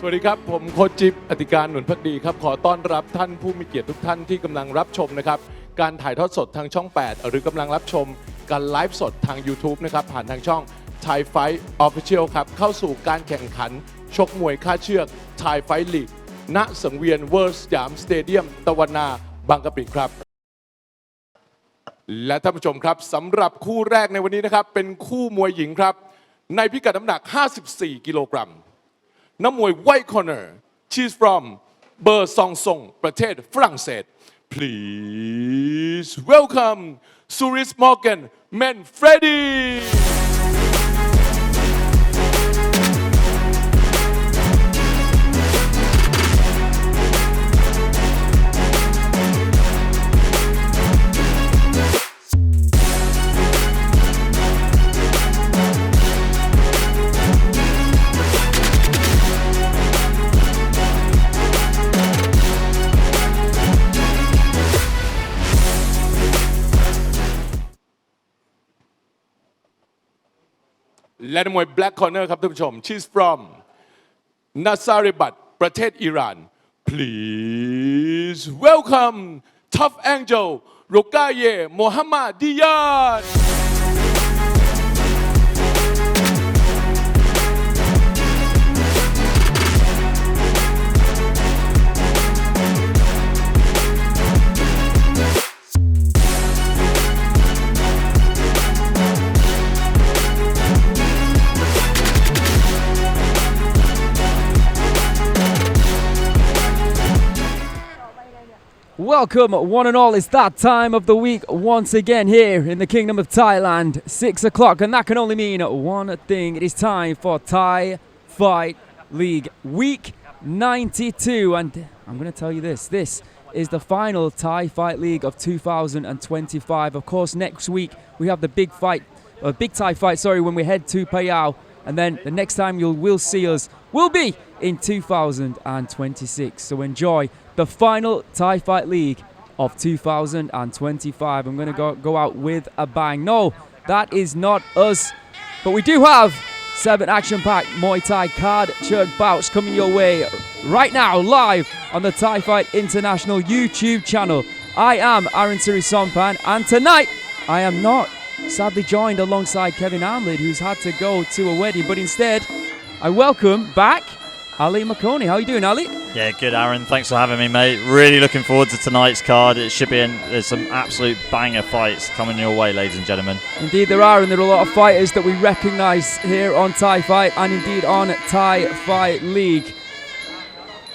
สวัสดีครับผมโค้ชจิ๊บอธิการหนุนพักดีครับขอต้อนรับท่านผู้มีเกียรติทุกท่านที่กำลังรับชมนะครับการถ่ายทอดสดทางช่อง 8 หรือกำลังรับชมการไลฟ์สดทาง YouTube นะครับผ่านทางช่อง Thai Fight Official ครับเข้าสู่การแข่งขันชกมวยค่าเชือก Thai Fight League ณสังเวียนเวิร์สยามสเตเดียมตะวันนาบางกะปิครับและท่านผู้ชมครับสำหรับคู่แรกในวันนี้นะครับเป็นคู่มวยหญิงครับในพิกัดน้ำหนัก54กิโลกรัมนักมวย White Corner she's from เบอร์ซองซงประเทศฝรั่งเศส please welcome Suris Morgane Manfediและนักมวย Black Corner ครับท่านผู้ชม she's from Nazarbayev ประเทศอิหร่าน please welcome Tough Angel Roghayeh Mohammadian Welcome, one and all. It's that time of the week once again here in the Kingdom of Thailand, 6 o'clock, and that can only mean one thing. It is time for Thai Fight League Week 92, and I'm going to tell you this is the final Thai Fight League of 2025. Of course, next week we have the big Thai fight, when we head to Payao, and then the next time you will see us will be in 2026. So enjoy the final Thai Fight League of 2025. I'm going to go out with a bang. No, that is not us. But we do have 7 action-packed Muay Thai card-chuek bouts coming your way right now, live on the Thai Fight International YouTube channel. I am Aaron Sirisompan, and tonight I am not sadly joined alongside Kevin Armlid, who's had to go to a wedding, but instead I welcome back Ali Makoni. How are you doing, Ali? Yeah, good, Aaron. Thanks for having me, mate. Really looking forward to tonight's card. It should be there's some absolute banger fights coming your way, ladies and gentlemen. Indeed there are, and there are a lot of fighters that we recognise here on Thai Fight and indeed on Thai Fight League.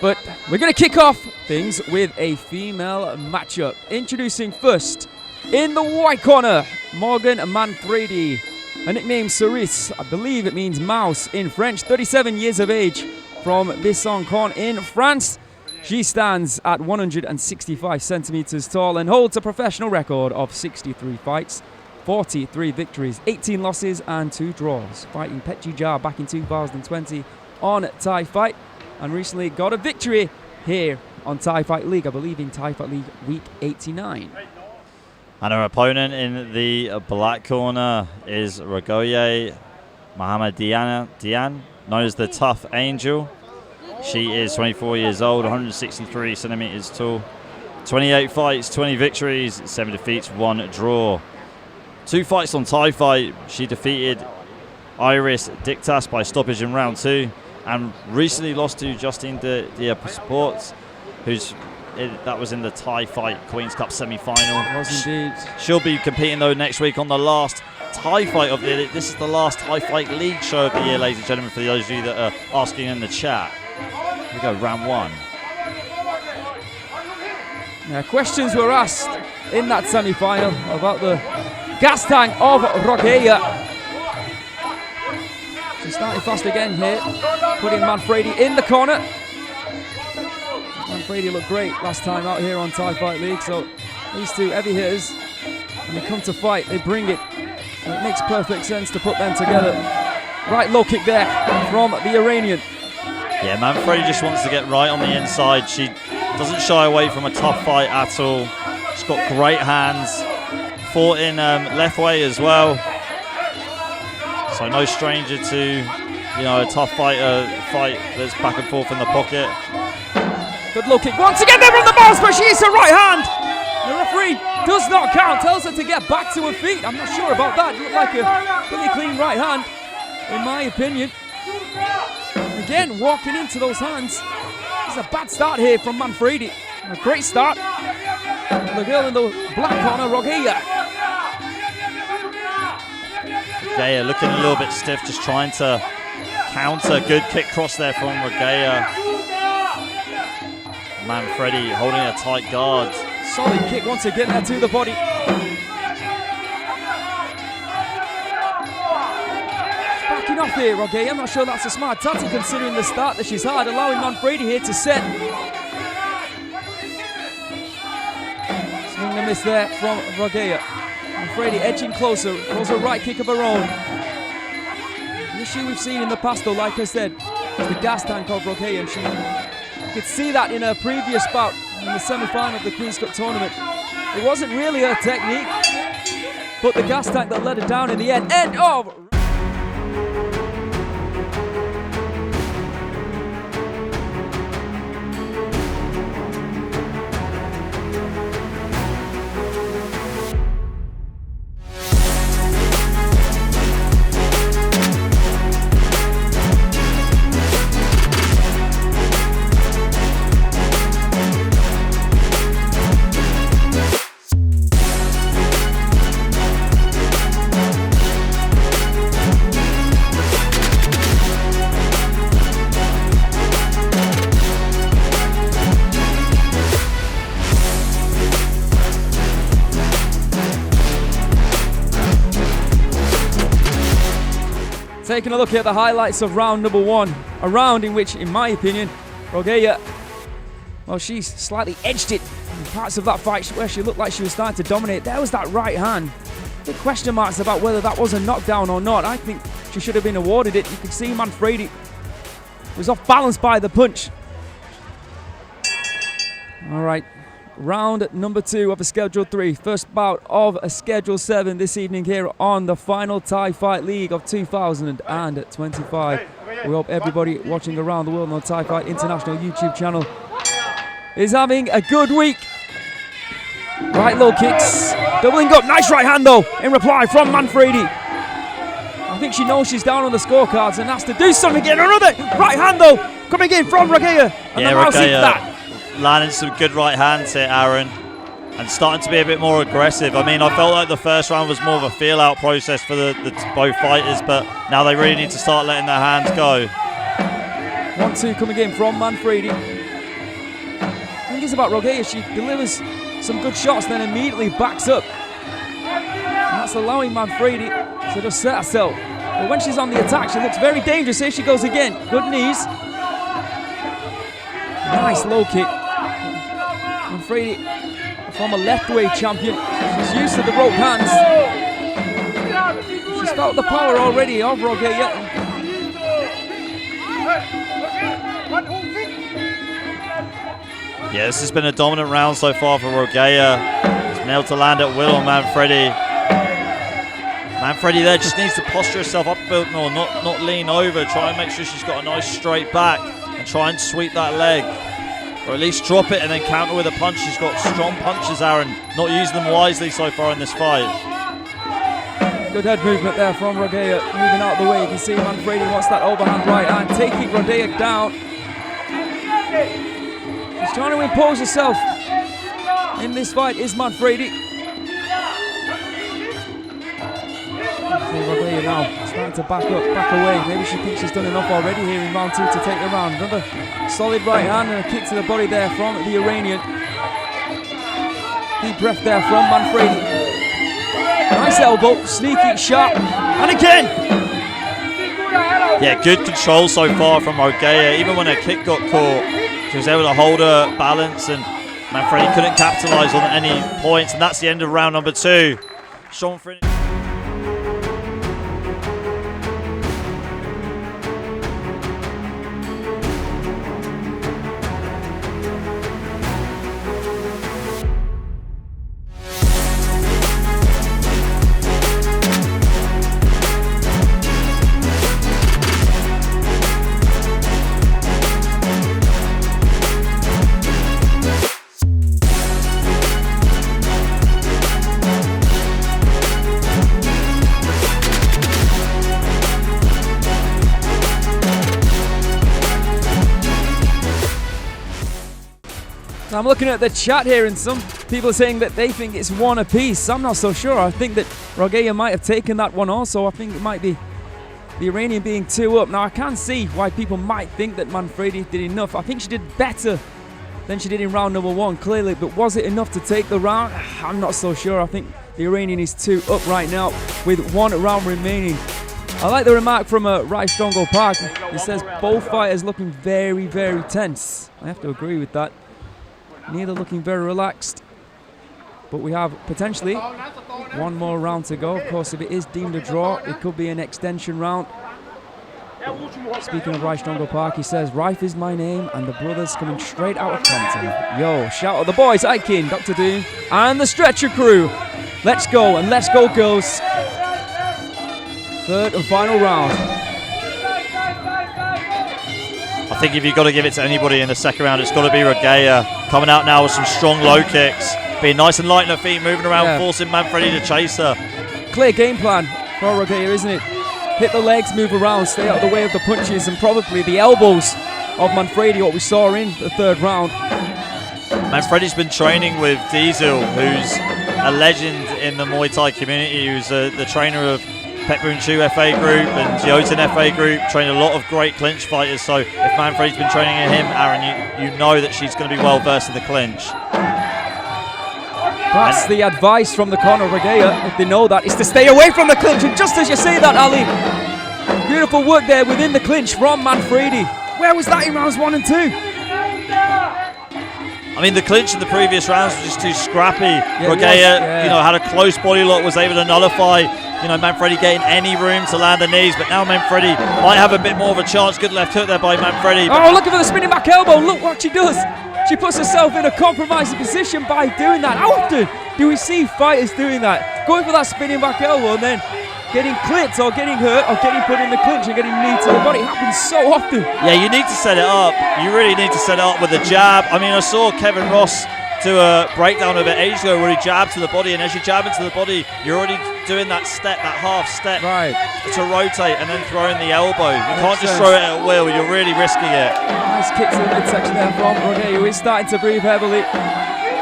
But we're going to kick off things with a female matchup. Introducing first, in the white corner, Morgane Manfedi. Her nickname Cerise, I believe it means mouse in French, 37 years of age, from Besançon in France. She stands at 165 centimeters tall and holds a professional record of 63 fights, 43 victories, 18 losses and 2 draws, fighting Petchluecha back in 2020 on Thai Fight, and recently got a victory here on Thai Fight League, I believe in Thai Fight League Week 89. And her opponent in the black corner is Roghayeh Mohammadian, known as the Tough Angel. She is 24 years old, 163 centimeters tall, 28 fights, 20 victories, 7 defeats, 1 draw. 2 fights on Thai Fight. She defeated Iris Dictas by stoppage in round 2, and recently lost to Justine de Sports, that was in the Thai Fight Queen's Cup semi-final. Was indeed. She'll be competing though next week on the last Thai Fight of the year. This is the last Thai Fight League show of the year, ladies and gentlemen, for those of you that are asking in the chat. Here we go, round 1. Now, questions were asked in that semi-final about the gas tank of Roghayeh. She's starting fast again here, putting Manfedi in the corner. Manfedi looked great last time out here on Thai Fight League, so these two heavy hitters, when they come to fight, they bring it. So it makes perfect sense to put them together. Right low kick there from the Iranian. Yeah, Manfedi just wants to get right on the inside. She doesn't shy away from a tough fight at all. She's got great hands. Fought in left way as well. So no stranger to you know, a tough fight that's back and forth in the pocket. Good low kick once again there from the bounce, but she hits her right hand. The referee does not count, tells her to get back to her feet. I'm not sure about that. It looked like a really clean right hand, in my opinion. Again, walking into those hands. It's a bad start here from Manfedi. A great start. The girl in the black corner, Roghayeh. Roghayeh looking a little bit stiff, just trying to counter. Good kick cross there from Roghayeh. Manfedi holding a tight guard. Solid kick once again there to the body. Backing off here, Roghayeh. I'm not sure that's a smart tactic considering the start that she's had, allowing Manfedi here to set. Swing and miss there from Roghayeh. Manfedi edging closer, throws a right kick of her own. The issue we've seen in the past, though, like I said, is the gas tank of Roghayeh, and you could see that in her previous bout in the semi-final of the Queen's Cup tournament. It wasn't really her technique, but the gas tank that let her down in the end. End of. Taking a look at the highlights of round number one, a round in which, in my opinion, Roghayeh, well, she slightly edged it in parts of that fight where she looked like she was starting to dominate. There was that right hand. Big question marks about whether that was a knockdown or not. I think she should have been awarded it. You could see Manfedi was off balance by the punch. All right. Round number two of a Schedule 3, first bout of a Schedule 7 this evening here on the final Thai Fight League of 2025. We hope everybody watching around the world on the Thai Fight International YouTube channel is having a good week. Right low kicks, doubling up, nice right hand though, in reply from Manfedi. I think she knows she's down on the scorecards and has to do something again. Another right hand though, coming in from Roghayeh. And the mouse hits that. Landing some good right hands here, Aaron, and starting to be a bit more aggressive. I mean, I felt like the first round was more of a feel-out process for the both fighters, but now they really need to start letting their hands go. 1-2 coming in from Manfedi. The thing is about Roghayeh, she delivers some good shots, then immediately backs up. And that's allowing Manfedi to just set herself. But when she's on the attack, she looks very dangerous. Here she goes again. Good knees. Nice low kick. Manfedi, a former left-weight champion. She's used to the rope hands. She's felt the power already of Roghayeh. Yeah, this has been a dominant round so far for Roghayeh. She's been able to land at will on Manfedi. Manfedi there just needs to posture herself up a bit more, not lean over. Try and make sure she's got a nice straight back and try and sweep that leg. Or at least drop it and then counter with a punch. She's got strong punches, Aaron. Not using them wisely so far in this fight. Good head movement there from Roghayeh. Moving out of the way. You can see Manfedi wants that overhand right hand, taking Roghayeh down. She's trying to impose herself in this fight, is Manfedi. Roghayeh now starting to back up, back away. Maybe she thinks she's done enough already here in round two to take the round. Another solid right hand and a kick to the body there from the Iranian. Deep breath there from Manfedi. Nice elbow, sneaky, sharp, and again! Yeah, good control so far from Roghayeh. Even when her kick got caught, she was able to hold her balance, and Manfedi couldn't capitalise on any points, and that's the end of round number two. Sean Phoneak. I'm looking at the chat here, and some people are saying that they think it's one apiece. I'm not so sure. I think that Roghayeh might have taken that one also. I think it might be the Iranian being 2 up. Now, I can see why people might think that Manfedi did enough. I think she did better than she did in round number 1, clearly. But was it enough to take the round? I'm not so sure. I think the Iranian is 2 up right now with 1 round remaining. I like the remark from Rice Strongo Park. He says both fighters looking very, very tense. I have to agree with that. Neither looking very relaxed. But we have potentially 1 more round to go. Of course, if it is deemed a draw, it could be an extension round. Speaking of Rice Strongo Park, he says, Rife is my name, and the brothers coming straight out of Compton. Yo, shout out the boys, Aikin, Dr. Doom, and the Stretcher crew. Let's go, and let's go, girls. 3rd and final round. I think if you've got to give it to anybody in the second round, it's got to be Roghayeh. Coming out now with some strong low kicks. Being nice and light on her feet, moving around, forcing Manfedi to chase her. Clear game plan for Roghayeh, isn't it? Hit the legs, move around, stay out of the way of the punches and probably the elbows of Manfedi, what we saw in the 3rd round. Manfredi's been training with Diesel, who's a legend in the Muay Thai community, who's the trainer of Petlucha FA group and Yodthewin FA group, trained a lot of great clinch fighters. So if Manfredi's been training him, Aaron, you know that she's going to be well versed in the clinch. That's the advice from the corner of Roghayeh, if they know that, is to stay away from the clinch. And just as you say that, Ali, beautiful work there within the clinch from Manfedi. Where was that in rounds 1 and 2? I mean, the clinch in the previous rounds was just too scrappy. Roghayeh, had a close body lock, was able to nullify, Manfedi getting any room to land the knees. But now Manfedi might have a bit more of a chance. Good left hook there by Manfedi. Oh, looking for the spinning back elbow. Look what she does. She puts herself in a compromising position by doing that. How often do we see fighters doing that? Going for that spinning back elbow and then getting clipped or getting hurt or getting put in the clinch and getting knee to the body. It happens so often. Yeah, you need to set it up. You really need to set it up with a jab. I mean, I saw Kevin Ross do a breakdown of it ages ago where he jabbed to the body, and as you jab into the body, you're already doing that step, that half step to rotate and then throwing the elbow. You can't just throw it at will, you're really risking it. Nice kick to the midsection there from Roghayeh, who is starting to breathe heavily.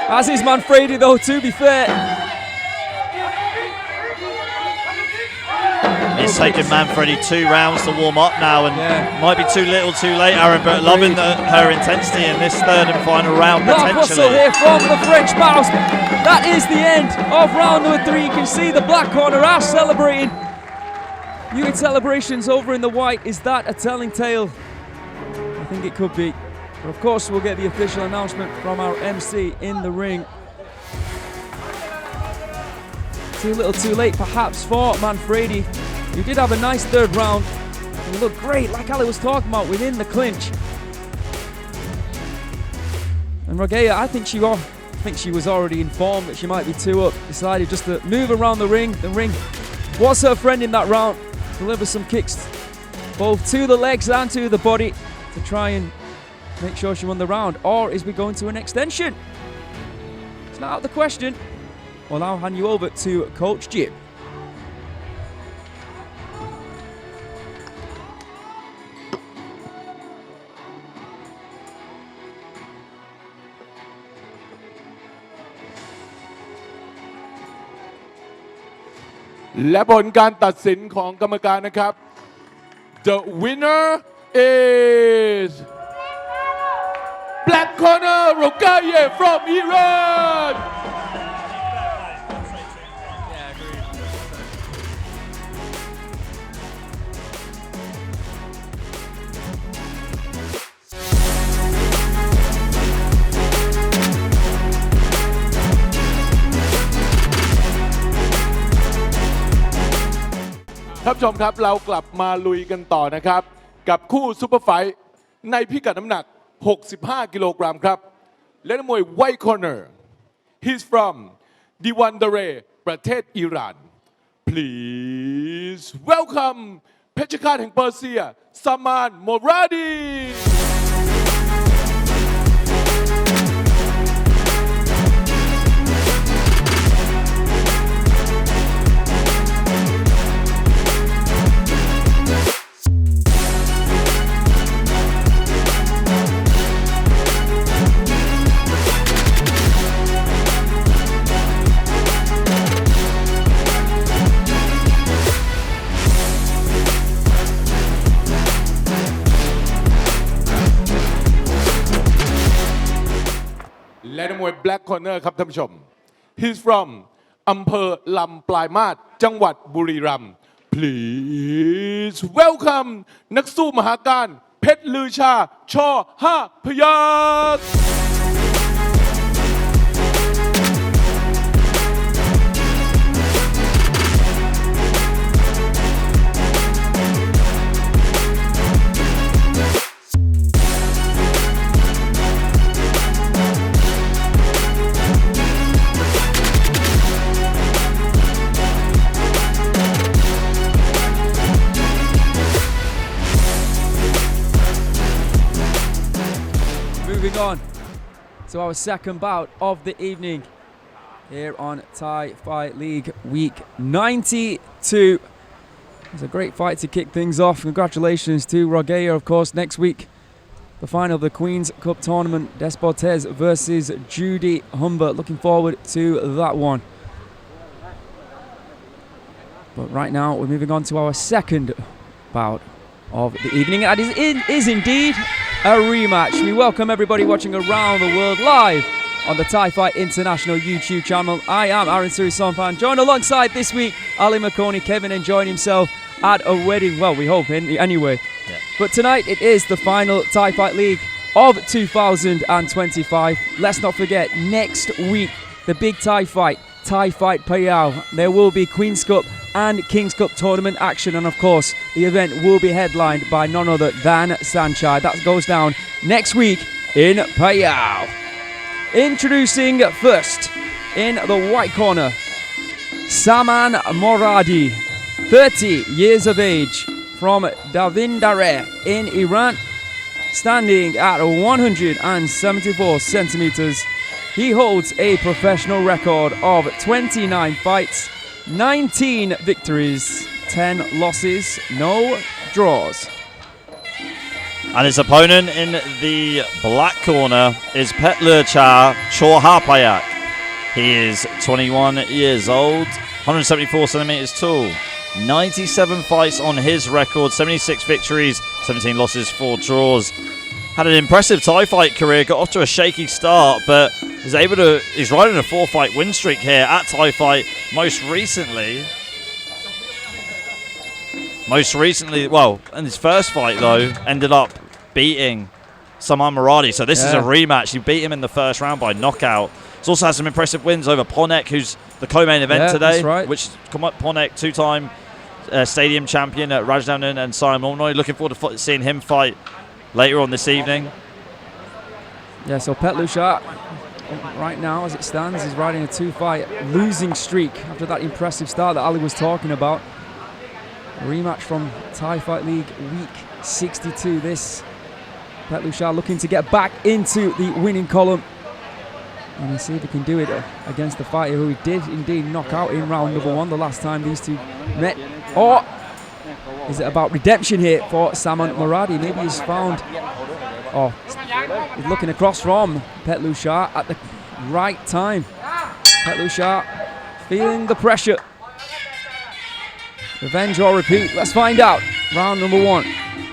As is Manfedi though, to be fair. It's taken Manfedi 2 rounds to warm up now, and might be too little too late, Aaron, but loving her intensity in this 3rd and final round potentially. Here from the French mouse. That is the end of round number 3. You can see the black corner are celebrating. Unit celebrations over in the white. Is that a telling tale? I think it could be. But of course, we'll get the official announcement from our MC in the ring. Too little too late perhaps for Manfedi. He did have a nice 3rd round. He looked great, like Ali was talking about, within the clinch. And Roghayeh, I think she was already informed that she might be 2 up. Decided just to move around the ring. The ring was her friend in that round. Deliver some kicks, both to the legs and to the body, to try and make sure she won the round. Or is we going to an extension? It's not out of the question. Well, I'll hand you over to Coach Jib.และผลการตัดสินของกรรมการนะครับ The winner is Black corner Roghayeh from Iran.ท่านผู้ชมครับเรากลับมาลุยกันต่อนะครับกับคู่ซุปเปอร์ไฟท์ในพิกัดน้ำหนัก65 กิโลกรัมครับและนักมวย White Corner he's from Diwandareh ประเทศอิหร่าน please welcome เพชรฆาตแห่งเปอร์เซีย Salman Moradi black corner ครับท่านผู้ชม He's from อำเภอลำปลายมาศจังหวัดบุรีรัมย์ Please welcome นักสู้มหาการเพชรลือชาช่อ5 พยัคฆ์ Moving on to our second bout of the evening here on Thai Fight League Week 92. It's a great fight to kick things off. Congratulations to Roghayeh, of course. Next week, the final of the Queen's Cup tournament, Despotes versus Judy Humber. Looking forward to that one. But right now, we're moving on to our second bout of the evening. And it is indeed a rematch. We welcome everybody watching around the world live on the Thai Fight International YouTube channel. I am Aaron Surisampan, joined alongside this week Ali McConey. Kevin enjoying himself at a wedding. Well, we hope anyway. Yeah. But tonight it is the final Thai Fight League of 2025. Let's not forget, next week, the big Thai Fight Payao. There will be Queen's Cup and King's Cup tournament action, and of course the event will be headlined by none other than Sanchai. That goes down next week in Payao. Introducing first in the white corner, Salman Moradi, 30 years of age, from Davindare in Iran, standing at 174 centimeters. He holds a professional record of 29 fights, 19 victories, 10 losses, no draws. And his opponent in the black corner is Petlucha Chorhapayak. He is 21 years old, 174 centimeters tall, 97 fights on his record, 76 victories, 17 losses, 4 draws. Had an impressive Thai fight career, got off to a shaky start, but he's riding a 4-fight win streak here at Thai Fight. Most recently, well, in his first fight though, ended up beating Salman Moradi. So this is a rematch. He beat him in the first round by knockout. He's also had some impressive wins over Ponk, who's the co-main event today. That's right. Which come up, Ponk, 2-time stadium champion at Rajdownan and SIAM. Looking forward to seeing him fight later on this evening. Yeah, so Petlucha, right now as it stands, is riding a 2-fight losing streak after that impressive start that Ali was talking about. A rematch from Thai Fight League Week 62. This Petlucha looking to get back into the winning column. And we'll see if he can do it against the fighter who he did indeed knock out in round number 1 the last time these two met. Or is it about redemption here for Salman Moradi? Maybe he's found... Oh, he's looking across from Petlucha at the right time. Petlucha feeling the pressure. Revenge or repeat? Let's find out. Round number 1.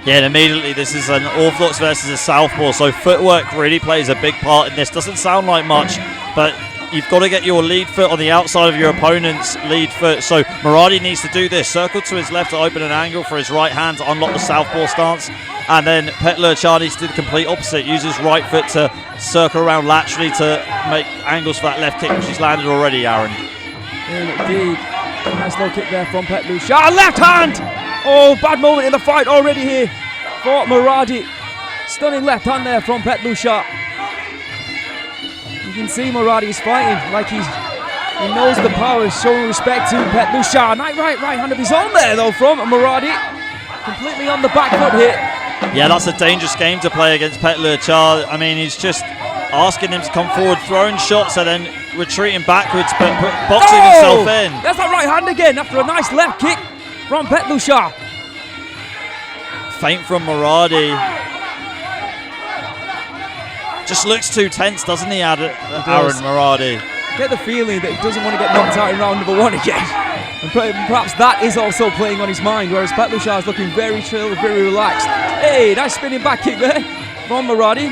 Yeah, and immediately this is an orthodox versus a southpaw, so footwork really plays a big part in this. Doesn't sound like much, but you've got to get your lead foot on the outside of your opponent's lead foot. So Moradi needs to do this. Circle to his left to open an angle for his right hand to unlock the southpaw stance. And then Petlucha needs to do the complete opposite. Use his right foot to circle around laterally to make angles for that left kick, which he's landed already, Aaron. Indeed. Nice low kick there from Petlucha. Left hand! Oh, bad moment in the fight already here for Moradi. Stunning left hand there from Petlucha. You can see Moradi is fighting like he knows the power, showing respect to Petlucha. Right hand of his own there though from Moradi. Completely on the back foot here. Yeah, that's a dangerous game to play against Petlucha. I mean, he's just asking him to come forward, throwing shots and then retreating backwards, but boxing himself in. There's that right hand again after a nice left kick from Petlucha. Feint from Moradi. Just looks too tense, doesn't he, Aaron Moradi? Get the feeling that he doesn't want to get knocked out in round number 1 again. And perhaps that is also playing on his mind, whereas Petlucha is looking very chill, very relaxed. Hey, nice spinning back kick there from Moradi.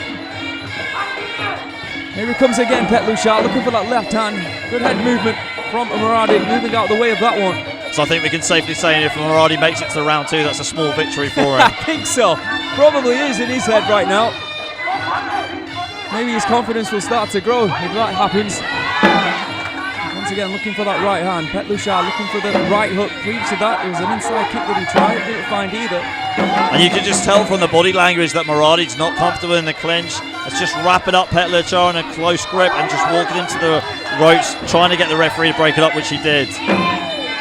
Here he comes again, Petlucha, looking for that left hand. Good head movement from Moradi, moving out the way of that one. So I think we can safely say if Moradi makes it to round 2, that's a small victory for him. I think so. Probably is in his head right now. Maybe his confidence will start to grow if that happens. Once again, looking for that right hand. Petlucha looking for the right hook. Previous to that, it was an inside kick that he tried. Didn't find either. And you can just tell from the body language that Moradi's not comfortable in the clinch. It's just wrapping up Petlucha in a close grip and just walking into the ropes, trying to get the referee to break it up, which he did.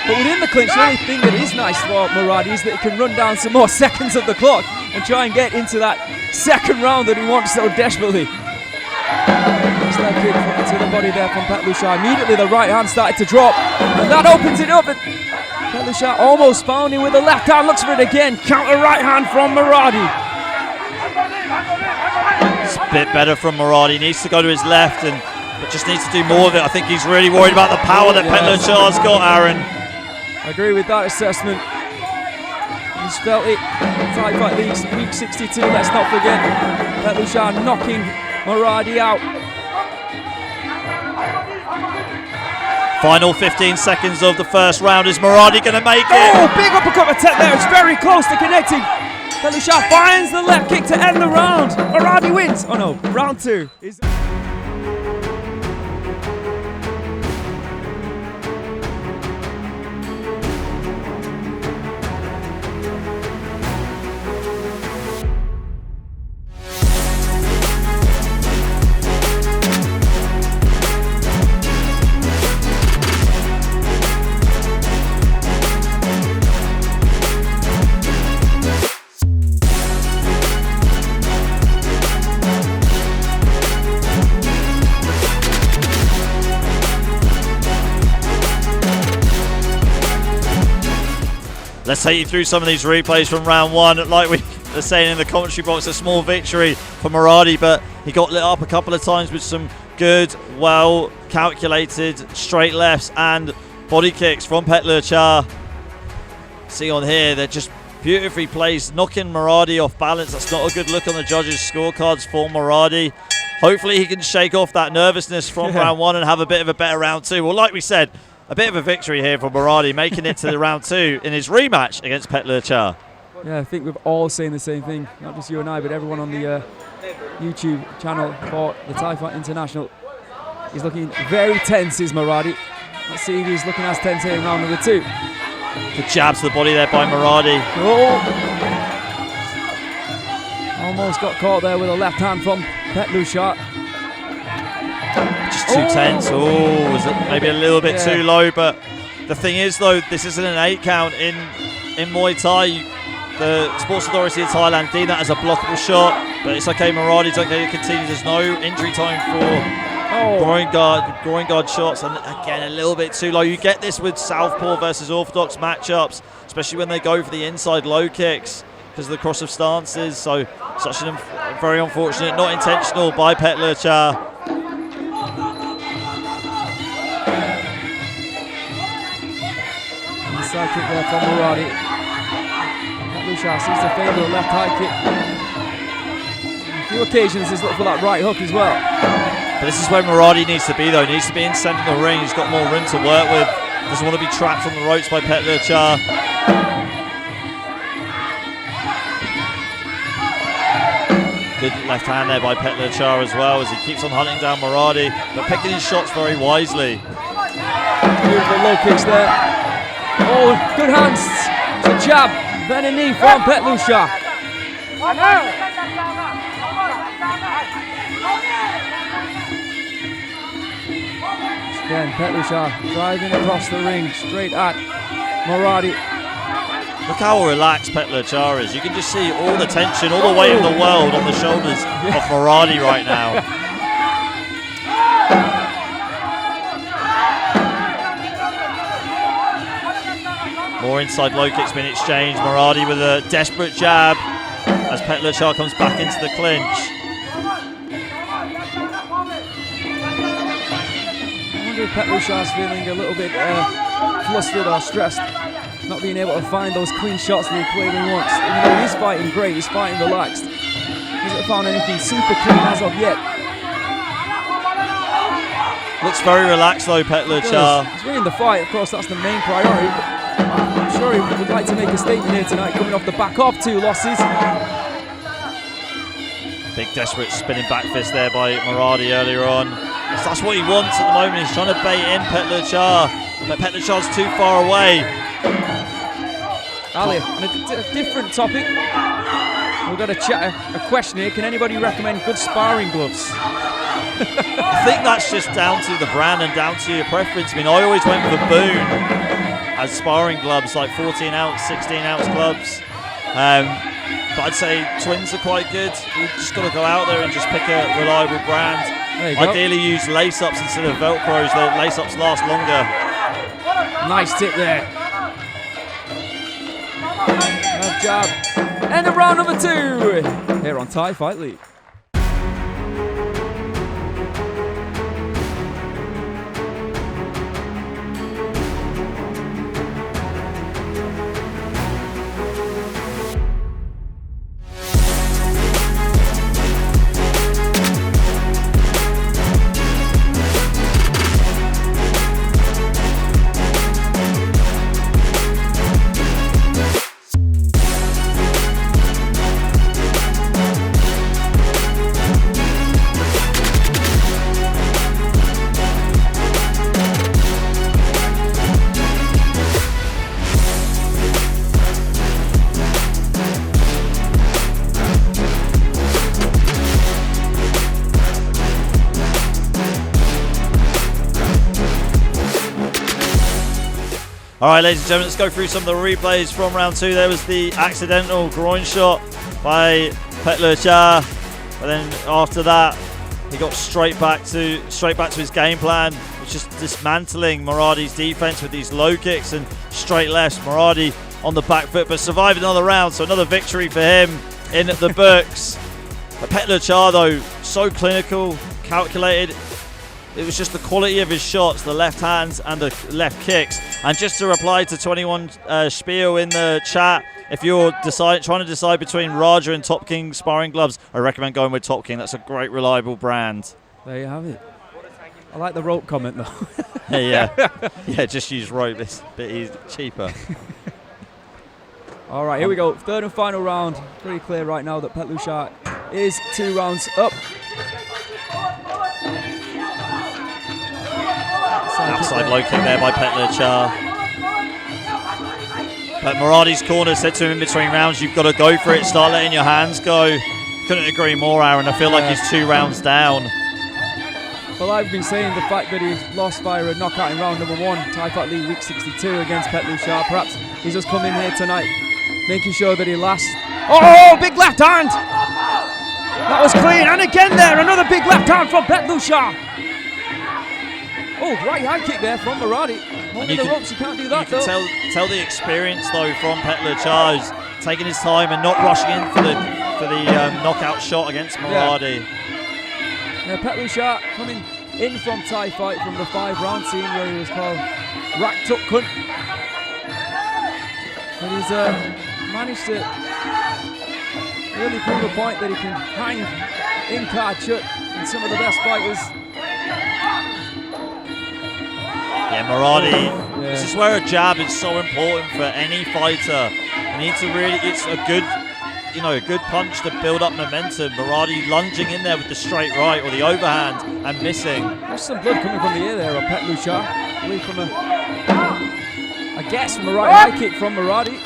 But within the clinch, the only thing that is nice for Moradi is that he can run down some more seconds of the clock and try and get into that second round that he wants so desperately. Nice leg kick to the body there from Petlucha. Immediately the right hand started to drop, and that opens it up. And Petlucha almost found him with the left hand, looks for it again. Counter right hand from Moradi. It's a bit better from Moradi. He needs to go to his left, but just needs to do more of it. I think he's really worried about the power that Petlucha's got, Aaron. I agree with that assessment. He's felt it. Thai Fight League week 62, let's not forget. Petlucha knocking Moradi out. Final 15 seconds of the first round. Is Moradi going to make it? Oh, big uppercut attack there. It's very close to connecting. Petlucha finds the left kick to end the round. Moradi wins. Oh no, round 2 is. Let's take you through some of these replays from round 1. Like we were saying in the commentary box, a small victory for Moradi, but he got lit up a couple of times with some good, well calculated straight lefts and body kicks from Petlucha. See on here, they're just beautifully placed, knocking Moradi off balance. That's not a good look on the judges' scorecards for Moradi. Hopefully he can shake off that nervousness from round 1 and have a bit of a better round 2. Well, like we said, a bit of a victory here for Moradi, making it to the round 2 in his rematch against Petlucha. Yeah, I think we've all saying the same thing, not just you and I, but everyone on the YouTube channel for the Thai Fight International. He's looking very tense, is Moradi. Let's see if he's looking as tense here in round number 2. Good jab to the body there by Moradi. Oh. Almost got caught there with a left hand from Petlucha. Just too tense. Oh, was it maybe a little bit too low? But the thing is, though, this isn't an 8 count in Muay Thai. The Sports Authority of Thailand deem that as a blockable shot, but it's okay. Moradi's okay to continue. There's no injury time for groin guard shots, and again a little bit too low. You get this with Southpaw versus Orthodox matchups, especially when they go for the inside low kicks because of the cross of stances. So such an very unfortunate, not intentional by Petlucha. Inside kick there from Moradi. Petlucha seems to favour the left high kick. On a few occasions he's looked for that right hook as well. But this is where Moradi needs to be, though. He needs to be in centre of the ring. He's got more room to work with. Doesn't want to be trapped on the ropes by Petlucha. Good left hand there by Petlucha as well, as he keeps on hunting down Moradi, but picking his shots very wisely. Beautiful low kicks there. Oh, good hands. It's a jab, then a knee from Petlucha. Again, Petlucha driving across the ring, straight at Moradi. Look how relaxed Petlucha is. You can just see all the tension, all the weight of the world on the shoulders of Moradi right now. More inside low kicks being exchanged. Moradi with a desperate jab as Petlucha comes back into the clinch. I wonder if Petlucha's feeling a little bit flustered or stressed, not being able to find those clean shots that he clearly wants. Even though he's fighting great, he's fighting relaxed. He hasn't found anything super clean as of yet. Looks very relaxed though, Petlucha. He's winning the fight, of course, that's the main priority. I'm sure he would like to make a statement here tonight, coming off the back of 2 losses. Big desperate spinning back fist there by Moradi earlier on. So that's what he wants at the moment. He's trying to bait in Petlucha, but Petlucha's too far away. Ali, on a different topic, we've got a question here. Can anybody recommend good sparring gloves? I think that's just down to the brand and down to your preference. I mean, I always went for Boone as sparring gloves, like 14 ounce, 16 ounce gloves. But I'd say Twins are quite good. You've just got to go out there and just pick a reliable brand. Ideally use lace-ups instead of Velcros. The lace-ups last longer. Nice tip there. Good job. End of round number 2 here on Thai Fight League. All right, ladies and gentlemen, let's go through some of the replays from round 2. There was the accidental groin shot by Petlucha, but then after that, he got straight back to his game plan, which is dismantling Moradi's defense with these low kicks and straight lefts. Moradi on the back foot, but survived another round, so another victory for him in the books. But Petlucha, though, so clinical, calculated. It was just the quality of his shots, the left hands and the left kicks. And just to reply to 21 Spiel in the chat, if you're trying to decide between Raja and Top King sparring gloves, I recommend going with Top King. That's a great, reliable brand. There you have it. I like the rope comment, though. Yeah, just use rope. It's a bit cheaper. All right, here we go. 3rd and final round. Pretty clear right now that Petlucha is 2 rounds up. Outside low kick there by Petlucha. But Moradi's corner said to him in between rounds, you've got to go for it, start letting your hands go. Couldn't agree more, Aaron. I feel like he's 2 rounds down. Well, I've been saying the fact that he lost via a knockout in round number 1, Thai Fight League Week 62 against Petlucha. Perhaps he's just come in here tonight, making sure that he lasts. Oh, big left hand! That was clean, and again there, another big left hand from Petlucha. Oh, right high kick there from Moradi. Holding the ropes, you can't do that, though. You can tell the experience, though, from Petlucha, who's taking his time and not rushing in for the knockout shot against Moradi. Yeah, Petlucha coming in from Thai Fight from the 5-round scene where he was called Rak Tuk Kunt. But he's managed to really prove a point that he can hang in Kardchuek and some of the best fighters. Yeah, Moradi. This is where a jab is so important for any fighter. You need to really, it's a good punch to build up momentum. Moradi lunging in there with the straight right or the overhand and missing. There's some blood coming from the ear there on Petlucha. I believe from a guess from a right high kick from Moradi.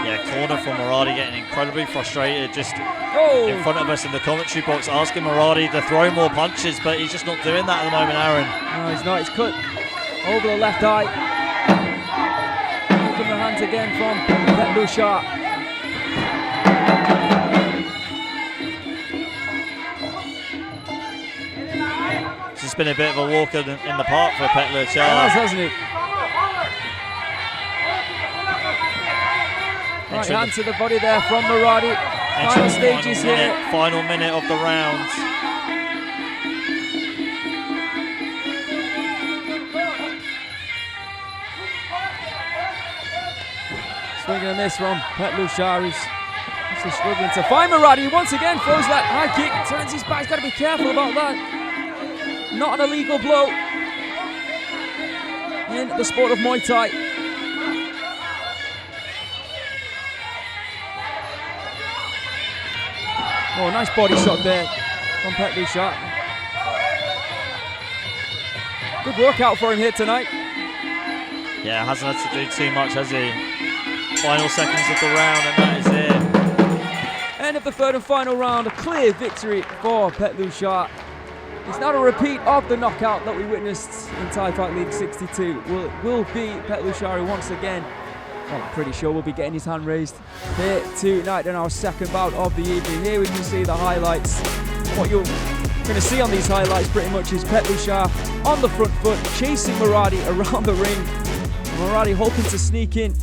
Yeah, corner from Moradi getting incredibly frustrated, just in front of us in the commentary box, asking Moradi to throw more punches, but he's just not doing that at the moment, Aaron. No, he's not. He's cut over the left eye. Open the hands again from Petlucha. This has been a bit of a walk in the park for Petlucha. It has, hasn't it? Right hand to the body there from Moradi. Final stages here. Final minute of the round. Swing and a miss from Petlucha, who's Still struggling to find Moradi. Once again, throws that high kick, turns his back. He's got to be careful about that. Not an illegal blow in the sport of Muay Thai. Oh, nice body shot there from Petlucha. Good workout for him here tonight. Yeah, hasn't had to do too much, has he? Final seconds of the round, and that is it. End of the third and final round, a clear victory for Petlucha. It's not a repeat of the knockout that we witnessed in Thai Fight League 62. Will be Petlucha who once again, well, I'm pretty sure will be getting his hand raised here tonight in our second bout of the evening. Here we can see the highlights. What you're going to see on these highlights pretty much is Petlucha on the front foot, chasing Moradi around the ring. Moradi hoping to sneak in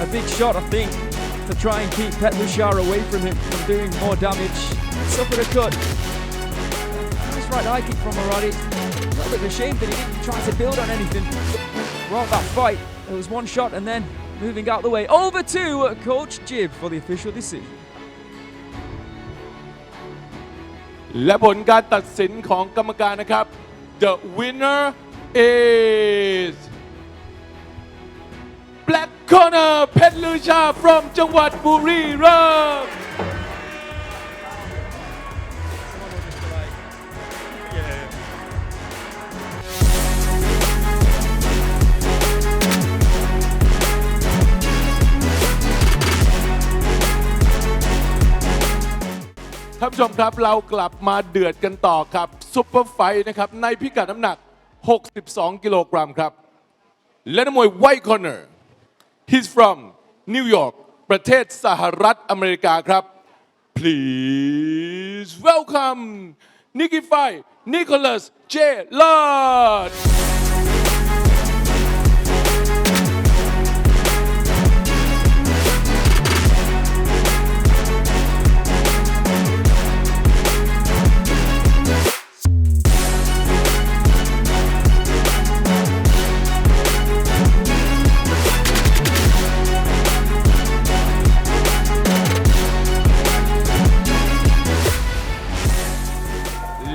a big shot, I think, to try and keep Petlucha away from him, from doing more damage. Suffered a cut. Nice right high kick from Moradi. A little bit of a shame that he didn't try to build on anything throughout that fight. It was one shot and then moving out the way. Over to Coach Jib for the official decision. และผลการตัดสินของกรรมการนะครับ The winner is Black Corner Petlucha from จังหวัดบุรีรัมย์ ท่านผู้ชมครับเรากลับมาเดือดกันต่อครับซุปเปอร์ไฟท์นะครับในพิกัดน้ำหนัก 62 กิโลกรัมครับและนักมวย White Corner he's from New York ประเทศสหรัฐอเมริกาครับ please welcome Nicky Fight Nicholas Gjelaj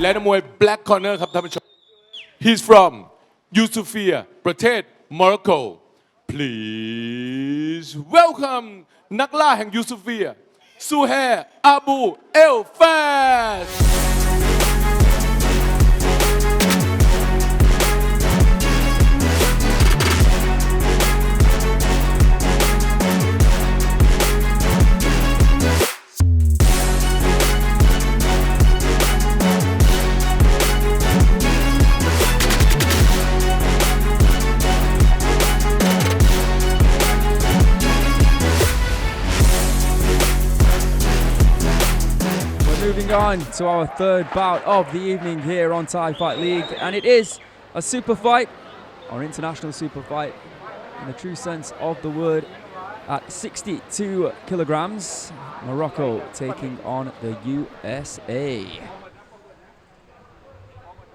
และนักมวย Black Corner ครับท่านผู้ชม he's from Yodthewin ประเทศ Morocco please welcome นักล่าแห่ง Yodthewin Zohair Abu El-Fas Moving on to our third bout of the evening here on Thai Fight League, and it is a super fight, or international super fight, in the true sense of the word, at 62 kilograms. Morocco taking on the USA.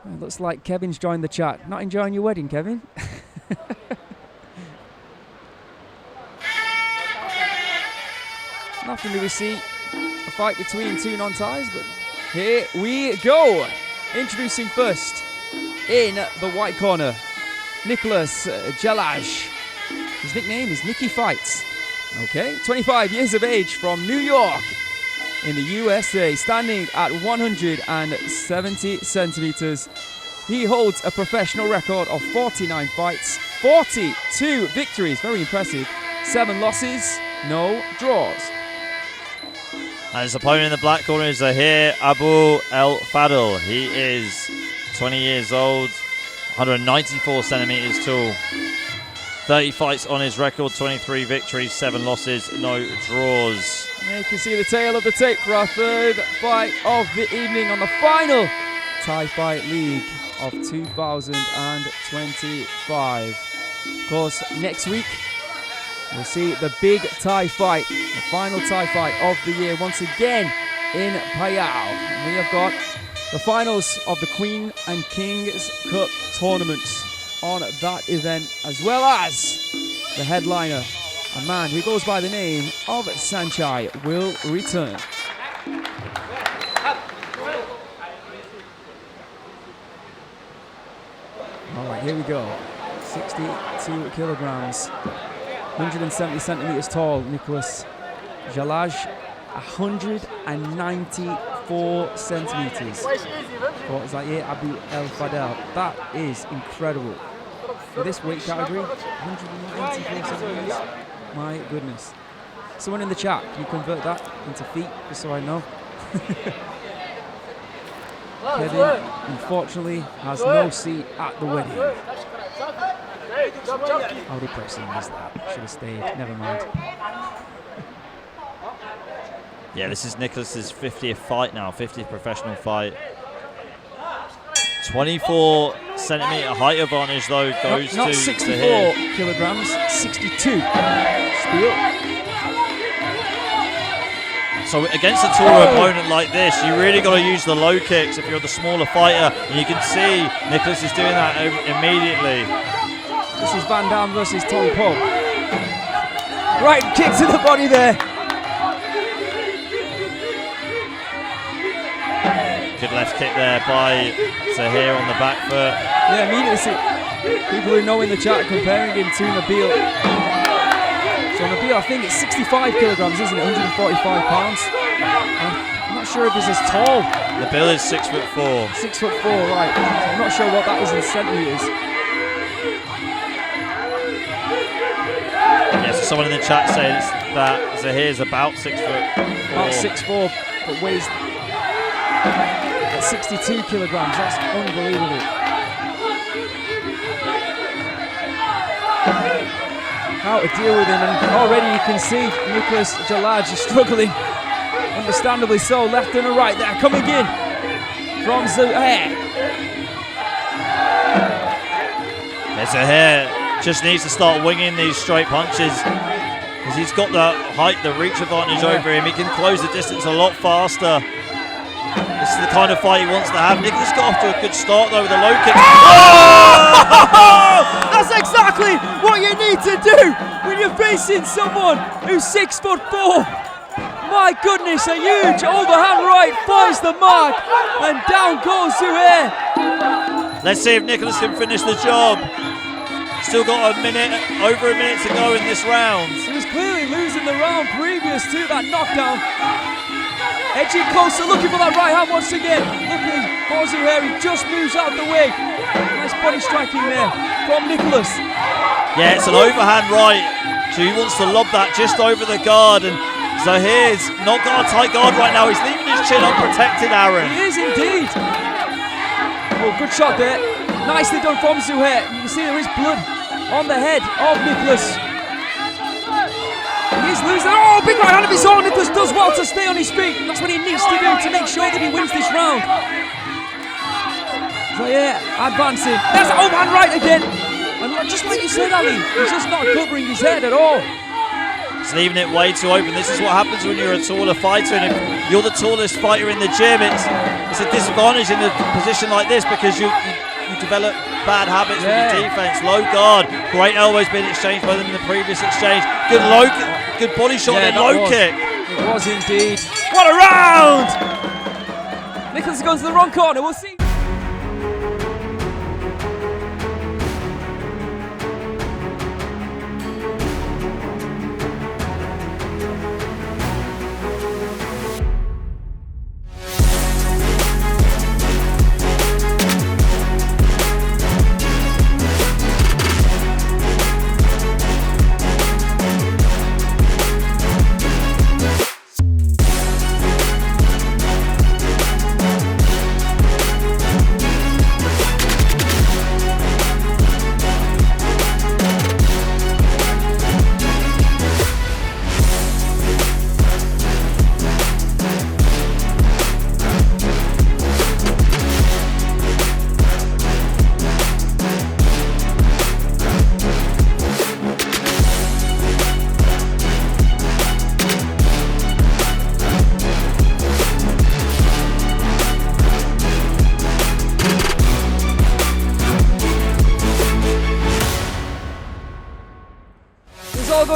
It looks like Kevin's joined the chat. Not enjoying your wedding, Kevin? Nothing do we see. A fight between two non-Thais, but here we go. Introducing first in the white corner, Nicholas Gjelaj. His nickname is Nicky Fights. Okay, 25 years of age from New York in the USA, standing at 170 centimeters. He holds a professional record of 49 fights, 42 victories, very impressive, 7 losses, no draws. And his opponent in the black corner is Zohair Abu El-Fadl. He is 20 years old, 194 centimeters tall. 30 fights on his record, 23 victories, 7 losses, no draws. You can see the tail of the tape for our third fight of the evening on the final Thai Fight League of 2025. Of course, next week, we'll see the big Thai fight, the final Thai fight of the year, once again in Payao. We have got the finals of the Queen and King's Cup tournaments on that event, as well as the headliner a man who goes by the name of Sanchai will return. All right, here we go. 62 kilograms, 170 centimeters tall, Nicholas Gjelaj, 194 centimeters for Zohair Abu El Fadel. That is incredible. For this weight category, 194 centimeters. My goodness. Someone in the chat, can you convert that into feet, just so I know? Kevin, unfortunately, has no seat at the wedding. How depressing is that? Should have stayed. Never mind. Yeah, this is Nicholas's 50th fight now, 50th professional fight. 24 centimeter height advantage though goes not to 64 Zohair. kilograms, 62. Steal. So against a taller opponent like this, you really got to use the low kicks if you're the smaller fighter. And you can see Nicholas is doing that immediately. This is Van Damme versus Ponk. Right kick to the body there. Good left kick there by Zohair on the back foot. Yeah, immediately see people who know in the chat comparing him to Nabil. So Nabil, I think it's 65 kilograms, isn't it? 145 pounds. I'm not sure if he's as tall. Nabil is 6'4". 6'4", right. So I'm not sure what that is in centimeters. Yeah, so someone in the chat says that Zohair is about 6'4". About 6'4", but weighs at 62 kilograms. That's unbelievable. How to deal with him, and already you can see Nicholas Gjelaj is struggling, understandably so. Left and a right there, coming in from Zohair. Zohair just needs to start winging these straight punches because he's got the height, the reach advantage over him. He can close the distance a lot faster. This is the kind of fight he wants to have. Nicholas got off to a good start though with a low kick. Oh! That's exactly what you need to do when you're facing someone who's 6'4". My goodness, a huge overhand right finds the mark, and down goes Zohair. Let's see if Nicholas can finish the job. Still got over a minute to go in this round. He was clearly losing the round previous to that knockdown. Edging closer, looking for that right hand once again. Looking for Zohair, he just moves out the way. Nice body striking there from Nicholas. Yeah, it's an overhand right, so he wants to lob that just over the guard, and Zohair's not got a tight guard right now. He's leaving his chin unprotected, Aaron. He is indeed. Oh, good shot there. Nicely done from Zohair. You can see there is blood on the head of Nicholas. He's losing. Oh, big right hand of his own. Nicholas does well to stay on his feet. That's what he needs to do to make sure that he wins this round. Zohair advancing. There's an overhand right again. And just like you said, Ali, he's just not covering his head at all. He's leaving it way too open. This is what happens when you're a taller fighter, and if you're the tallest fighter in the gym, it's a disadvantage in a position like this because you develop bad habits with your defense. Low guard, great elbows being exchanged by them in the previous exchange. Good body shot and low kick. It was indeed. What a round! Nicholas goes to the wrong corner. We'll see.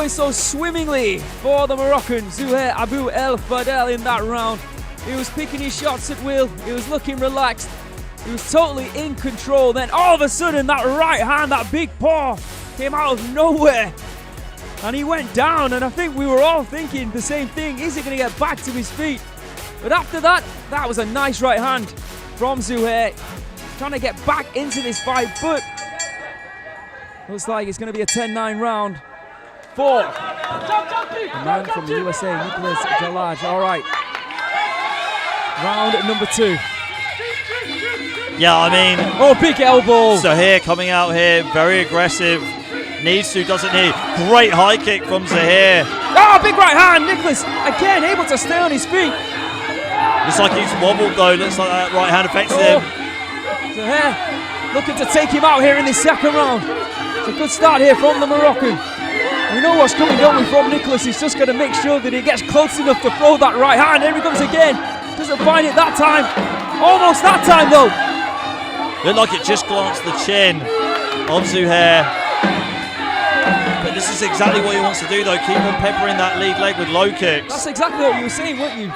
going so swimmingly for the Moroccan Zohair Abu El Fadel in that round. He was picking his shots at will. He was looking relaxed. He was totally in control. Then all of a sudden, that right hand, that big paw, came out of nowhere. And he went down, and I think we were all thinking the same thing. Is he going to get back to his feet? But after that, that was a nice right hand from Zohair. Trying to get back into this fight, but looks like it's going to be a 10-9 round for the man from the USA, Nicholas Gjelaj. All right. Round number 2. Yeah, I mean... Oh, big elbow. Zohair coming out here, very aggressive. Needs to, doesn't he? Great high kick from Zohair. Oh, big right hand. Nicholas, again, able to stay on his feet. Looks like he's wobbled, though. Looks like that right hand affected him. Zohair looking to take him out here in this second round. It's a good start here from the Moroccan. We know what's coming, don't we, from Nicholas. He's just got to make sure that he gets close enough to throw that right hand. Here he comes again. Doesn't find it that time. Almost that time, though. Looked like it just glanced the chin of Zohair. But this is exactly what he wants to do, though. Keep on peppering that lead leg with low kicks. That's exactly what you were saying, weren't you?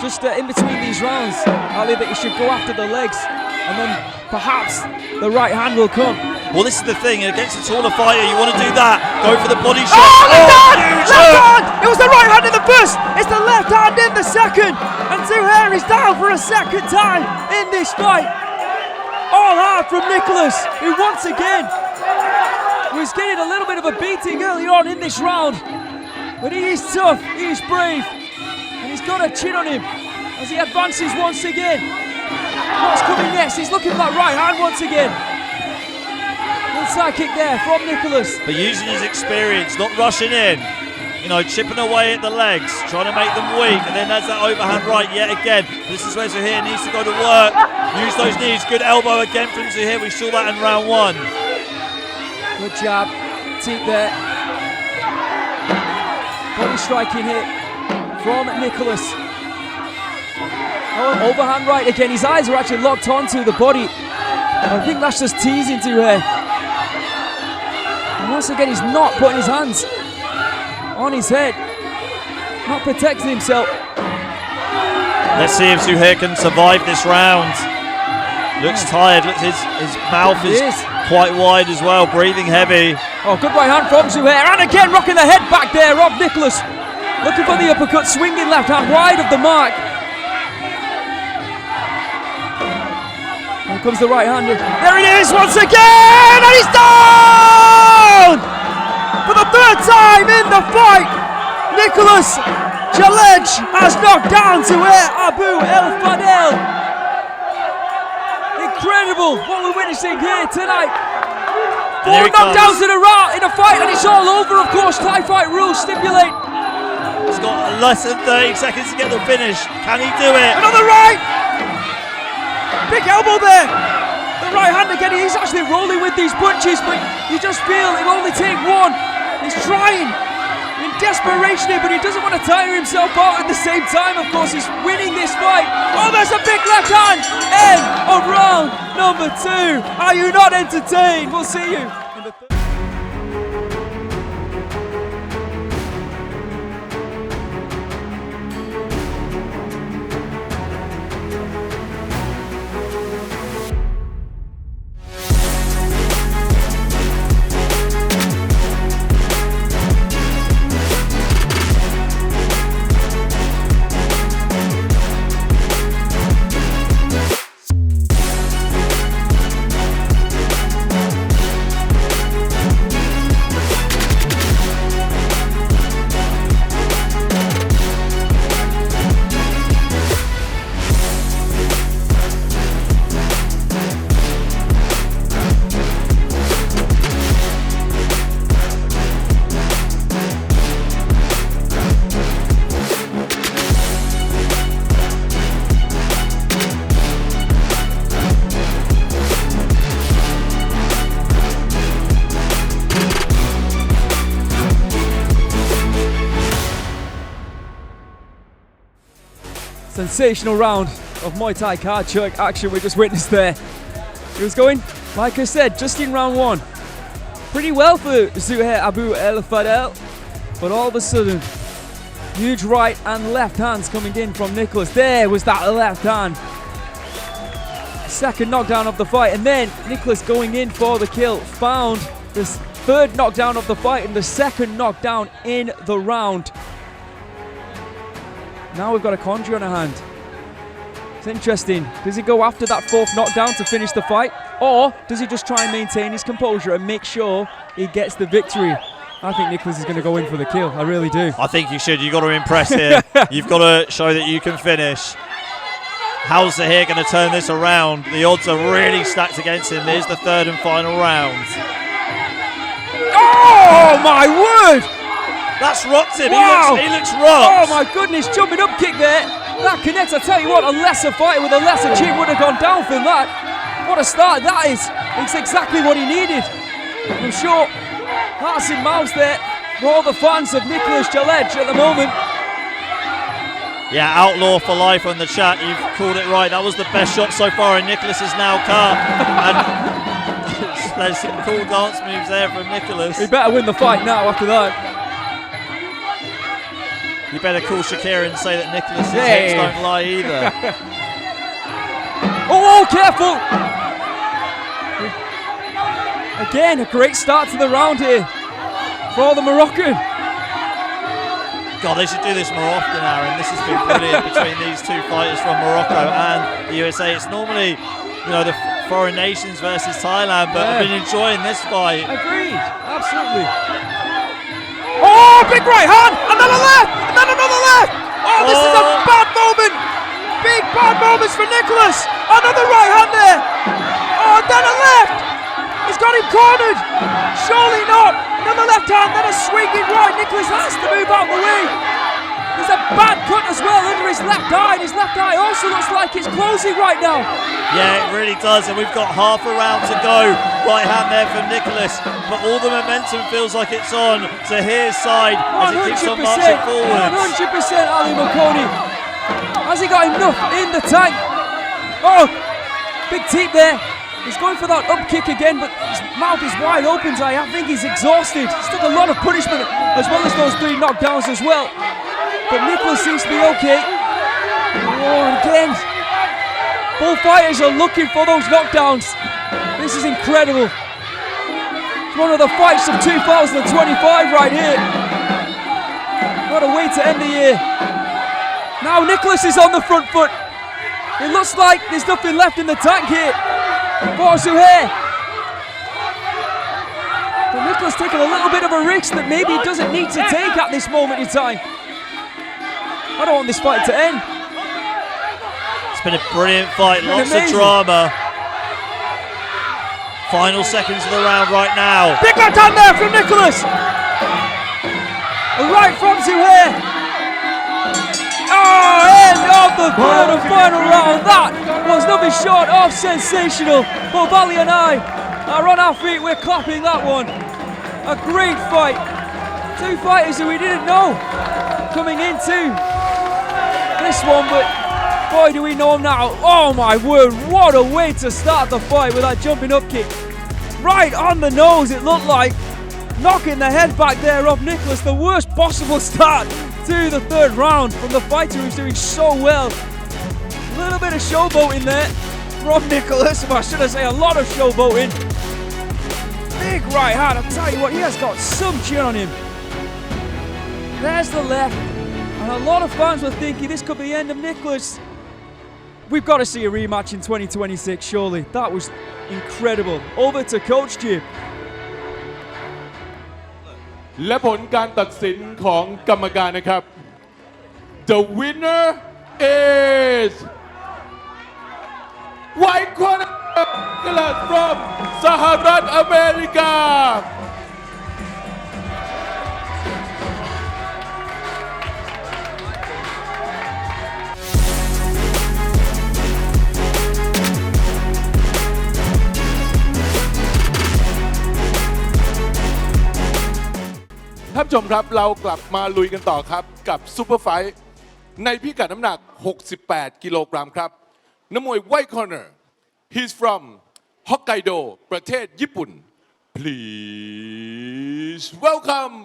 Just in between these rounds, Ali, that you should go after the legs, and then perhaps the right hand will come. Well, this is the thing. Against a taller fighter, you want to do that. Go for the body shot. Oh, left hand! Huge Left hook. hand! It was the right hand in the first. It's the left hand in the second. And Zohair is down for a second time in this fight. All hard from Nicholas, who once again was getting a little bit of a beating early on in this round. But he is tough, he is brave, and he's got a chin on him as he advances once again. What's coming next? He's looking for that right hand once again. Inside kick there from Nicholas. But using his experience, not rushing in. You know, chipping away at the legs, trying to make them weak, and then there's that overhand right yet again. This is where Zohair needs to go to work. Use those knees. Good elbow again from Zohair. We saw that in round 1. Good jab. Teep there. Body striking hit from Nicholas. Oh, overhand right again. His eyes are actually locked onto the body. I think that's just teasing Zohair. And once again, he's not putting his hands on his head, not protecting himself. Let's see if Zohair can survive this round. Looks tired. Looks his mouth is quite wide as well, breathing heavy. Oh, good right hand from Zohair, and again rocking the head back there of Nicholas. Looking for the uppercut, swinging left hand wide of the mark. Here comes the right hand. There it is once again, and he's down! For the third time in the fight, Nicholas Gjelaj has knocked down Zohair Abu El Fadel. Incredible what we're witnessing here tonight. 4 knockdowns in a fight, and it's all over, of course. Thai fight rules stipulate. He's got less than 30 seconds to get the finish. Can he do it? Another right! Big elbow there. The right hand again. He's actually rolling with these punches, but you just feel it will only take one. He's trying in desperation here, but he doesn't want to tire himself out at the same time. Of course, he's winning this fight. Oh, there's a big left hand. End of round number 2. Are you not entertained? We'll see you in the third. Sensational round of Muay Thai Kardchuek action we just witnessed there. It was going, like I said, just in round 1. pretty well for Zohair Abu El Fadel, but all of a sudden, huge right and left hands coming in from Nicholas. There was that left hand. Second knockdown of the fight, and then Nicholas going in for the kill. Found this third knockdown of the fight and the second knockdown in the round. Now we've got a conjurer on our hand. It's interesting. Does he go after that fourth knockdown to finish the fight? Or does he just try and maintain his composure and make sure he gets the victory? I think Nicholas is going to go in for the kill. I really do. I think you should. You've got to impress here. You've got to show that you can finish. How's Zohair going to turn this around? The odds are really stacked against him. There's the third and final round. Oh my word! That's rocked him. Wow. He looks rocked. Oh my goodness, jumping up kick there. That connects. I tell you what, a lesser fighter with a lesser chin would have gone down for that. What a start that is. It's exactly what he needed. I'm sure hearts and mouths there for all the fans of Nicholas Gjelaj at the moment. Yeah, outlaw for life on the chat. You've called it right. That was the best shot so far, and Nicholas is now cut. And there's some cool dance moves there from Nicholas. He better win the fight now after that. You better call Shakira and say that Nicholas's hips don't lie either. Oh, careful! Again, a great start to the round here for the Moroccan. God, they should do this more often, Aaron. This has been brilliant between these two fighters from Morocco and the USA. It's normally, you know, the foreign nations versus Thailand, but I've been enjoying this fight. Agreed, absolutely. Oh, big right hand, and then a left, and then another left. Oh, this is a bad moment. Big bad moments for Nicholas. Another right hand there. Oh, and then a left. He's got him cornered. Surely not. Another left hand, then a swinging right. Nicholas has to move out of the way. There's a bad cut as well under his left eye, and his left eye also looks like it's closing right now. Yeah, it really does, and we've got half a round to go. Right hand there from Nicholas, but all the momentum feels like it's on Zohair's side as he keeps on marching forward. 100% Ali Morgane. Has he got enough in the tank? Oh, big teep there. He's going for that up kick again, but his mouth is wide open, I think he's exhausted. He's took a lot of punishment, as well as those 3 knockdowns as well. But Nicholas seems to be okay. Oh, and again, both fighters are looking for those knockdowns. This is incredible. It's one of the fights of 2025 right here. What a way to end the year. Now Nicholas is on the front foot. It looks like there's nothing left in the tank here for Zohair. But Nicholas taking a little bit of a risk that maybe he doesn't need to take at this moment in time. I don't want this fight to end. It's been a brilliant fight, lots of drama. Final seconds of the round right now. Big left hand there from Nicholas. Right from Zohair. Oh, end of the third and final round. That was nothing short of sensational. But Bali and I are on our feet. We're clapping that one. A great fight. 2 fighters who we didn't know coming into this one, but boy do we know him now. Oh my word, what a way to start the fight with that jumping up kick. Right on the nose it looked like. Knocking the head back there of Nicholas. The worst possible start to the third round from the fighter who's doing so well. A little bit of showboating there from Nicholas, but should I say a lot of showboating. Big right hand, I'll tell you what, he has got some chin on him. There's the left. And a lot of fans were thinking this could be the end of Nicholas. We've got to see a rematch in 2026, surely. That was incredible. Over to Coach Jib. และผลการตัดสินของกรรมการนะครับ The winner is White corner from สหรัฐอเมริกา ท่านผู้ชมครับเรากลับมาลุยกันต่อครับกับซูเปอร์ไฟท์ในพิกัดน้ำหนัก 68 กิโลกรัมครับนักมวย White Corner he's from Hokkaido ประเทศญี่ปุ่น please welcome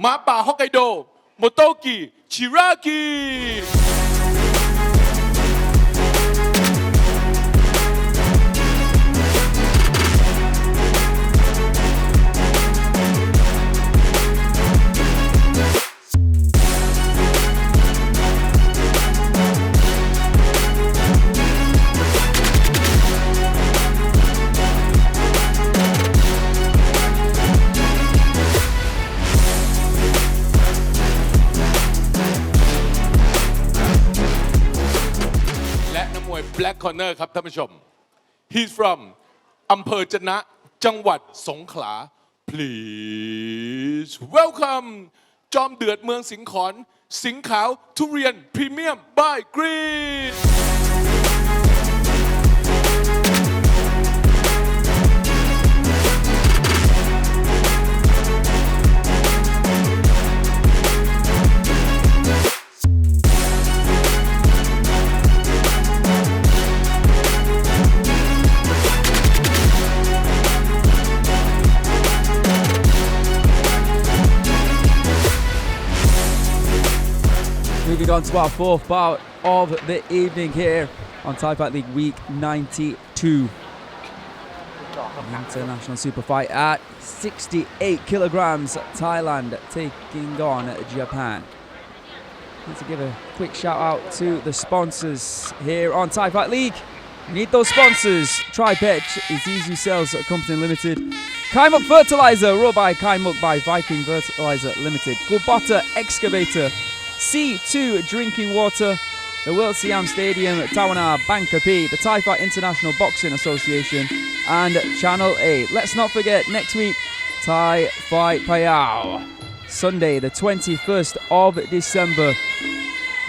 หมาป่าฮอกไกโด Motoki Shiraki Black Corner ครับท่านผู้ชม He's from อำเภอจะนะจังหวัดสงขลา Please welcome จอมเดือดเมืองสิงขอนสิงขาวทุเรียนพรีเมียม by Green Moving on to our fourth bout of the evening here on Thai Fight League Week 92. International super fight at 68 kilograms. Thailand taking on Japan. Need to give a quick shout out to the sponsors here on Thai Fight League. Need those sponsors. Tri-Petch is Easy Sales Company Limited. Kaimuk Fertilizer, raw by Kaimuk by Viking Fertilizer Limited. Kubota Excavator. C2 Drinking Water, the World SIAM Stadium, Tawanna, Bangkapi, the Thai Fight International Boxing Association, and Channel 8. Let's not forget, next week, Thai Fight Payao. Sunday, the 21st of December.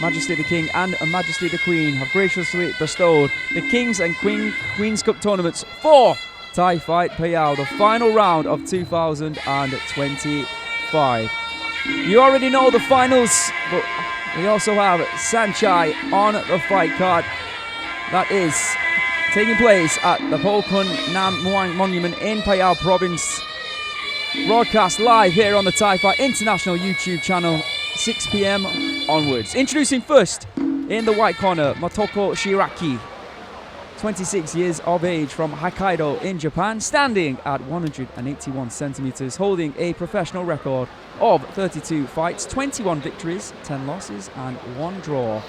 Majesty the King and Majesty the Queen have graciously bestowed the Kings and Queens Cup tournaments for Thai Fight Payao, the final round of 2025. You already know the finals, but we also have Sanchai on the fight card. That is taking place at the Polkun Nam Muang Monument in Payao Province. Broadcast live here on the Thai Fight International YouTube channel, 6 p.m. onwards. Introducing first in the white corner, Motoko Shiraki, 26 years of age from Hokkaido in Japan, standing at 181 centimeters, holding a professional record of 32 fights, 21 victories, 10 losses and 1 draw.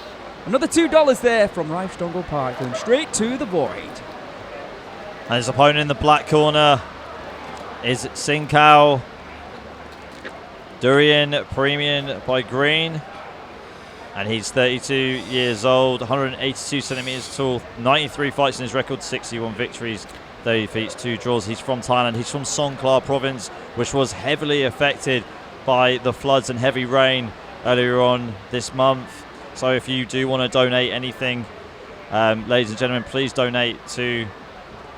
Another $2 there from Raifstongo Park, going straight to the void. And his opponent in the black corner is Singhakao. Durian Premium by Green. And he's 32 years old, 182 centimeters tall, 93 fights in his record, 61 victories, 30 defeats, 2 draws. He's from Thailand. He's from Songkhla province, which was heavily affected by the floods and heavy rain earlier on this month. So if you do want to donate anything, ladies and gentlemen, please donate to, I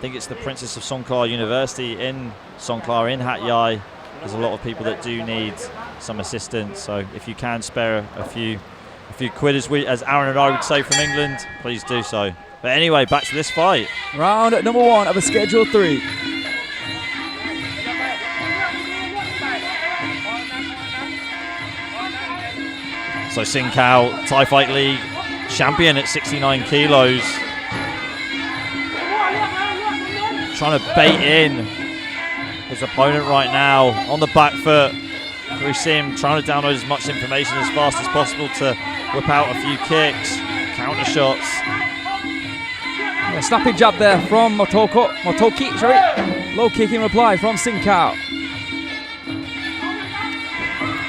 think it's the Princess of Songkhla University in Songkhla, in Hat Yai. There's a lot of people that do need some assistance. So if you can spare a few quid, as Aaron and I would say from England, please do so. But anyway, back to this fight. Round number 1 of a Schedule 3. So Singhakao, Thai Fight League champion at 69 kilos. Trying to bait in his opponent right now on the back foot. We see him trying to download as much information as fast as possible to whip out a few kicks, counter shots. Yeah, snapping jab there from Motoki, sorry. Low kick in reply from Singhakao.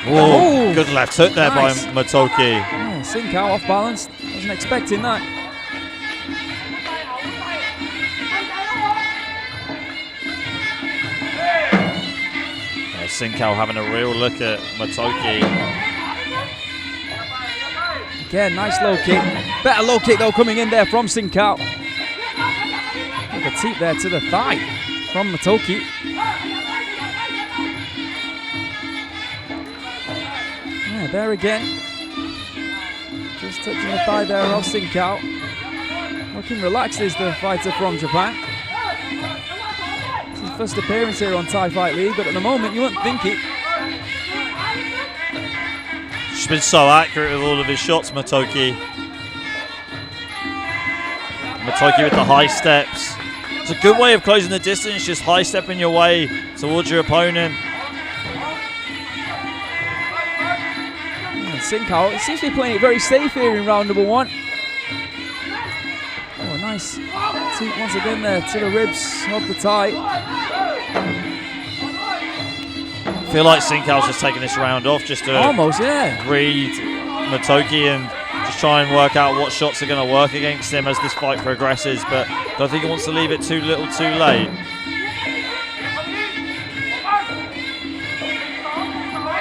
Whoa, good left hook there nice. By Motoki. Yeah, Singhakao off balance, wasn't expecting that. Singhakao having a real look at Motoki. Again, nice low kick. Better low kick though coming in there from Singhakao. Like a teep there to the thigh from Motoki. Yeah, there again. Just touching the thigh there of Singhakao. Looking relaxed is the fighter from Japan. first appearance here on Thai Fight League, but at the moment you wouldn't think it. She's been so accurate with all of his shots, Motoki. Motoki with the high steps. It's a good way of closing the distance, just high stepping your way towards your opponent. Singakao seems to be playing it very safe here in round number 1. Oh, nice. Once again there to the ribs of the Thai. I feel like Singakao's just taking this round off just to almost, yeah, read Motoki and just try and work out what shots are going to work against him as this fight progresses, but I don't think he wants to leave it too little too late.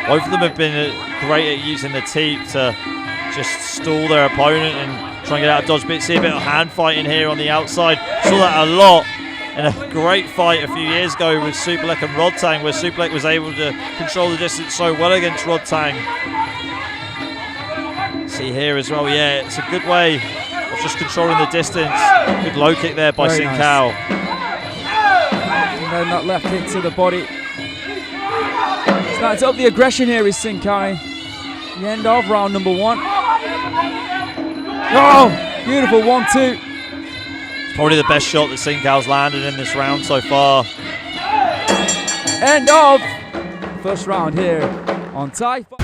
Both of them have been great at using the teep to just stall their opponent and try and get out of dodge. But see a bit of hand fighting here on the outside. Saw that a lot in a great fight a few years ago with Superlek and Rodtang, where Superlek was able to control the distance so well against Rodtang. See here as well, yeah, it's a good way of just controlling the distance. Good low kick there by Singakao. Nice. And then that left kick to the body. Starting to up the aggression here is Singakao. The end of round number 1. Oh, beautiful 1-2. Probably the best shot that Singakao's landed in this round so far. End of first round here on Thai Fight.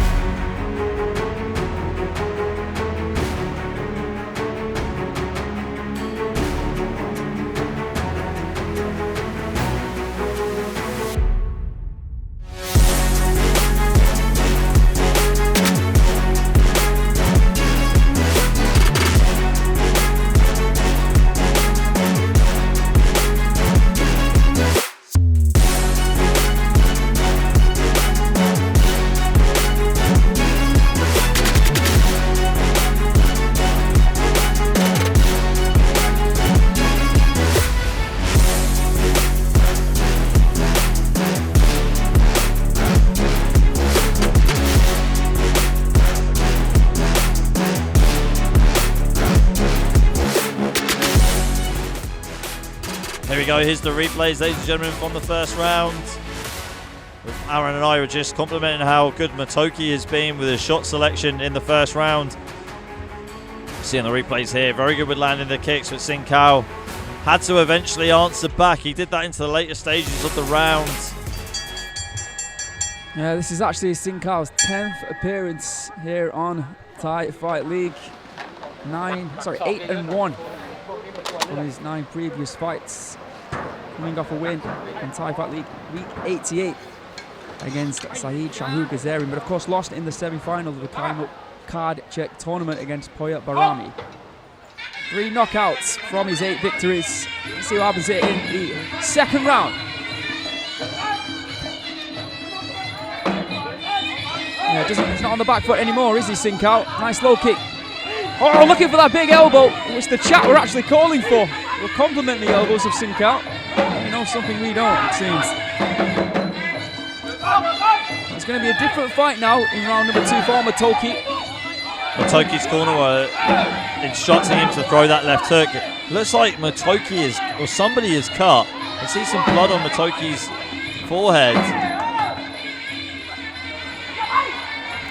Here we go, here's the replays, ladies and gentlemen, from the first round. Aaron and I were just complimenting how good Motoki has been with his shot selection in the first round. Seeing the replays here, very good with landing the kicks, but Singakao had to eventually answer back. He did that into the later stages of the round. Yeah, this is actually Singakao's 10th appearance here on Thai Fight League. 8-1 from his 9 previous fights. Coming off a win in Thai Fight League week 88 against Saeed Shahu Ghazarin, but of course lost in the semi-final of the thaifightkardchuek tournament against Poya Barami. 3 knockouts from his 8 victories. Let's see what happens here in the second round. Yeah, he's not on the back foot anymore, is he, Singakao? Nice low kick. Oh, looking for that big elbow, which the chat were actually calling for. We'll compliment the elbows of Singakao. You know, something we don't, it seems. It's going to be a different fight now in round number 2 for Motoki. Motoki's corner were instructing him to throw that left hook. Looks like Motoki is, or somebody is cut. I see some blood on Motoki's forehead.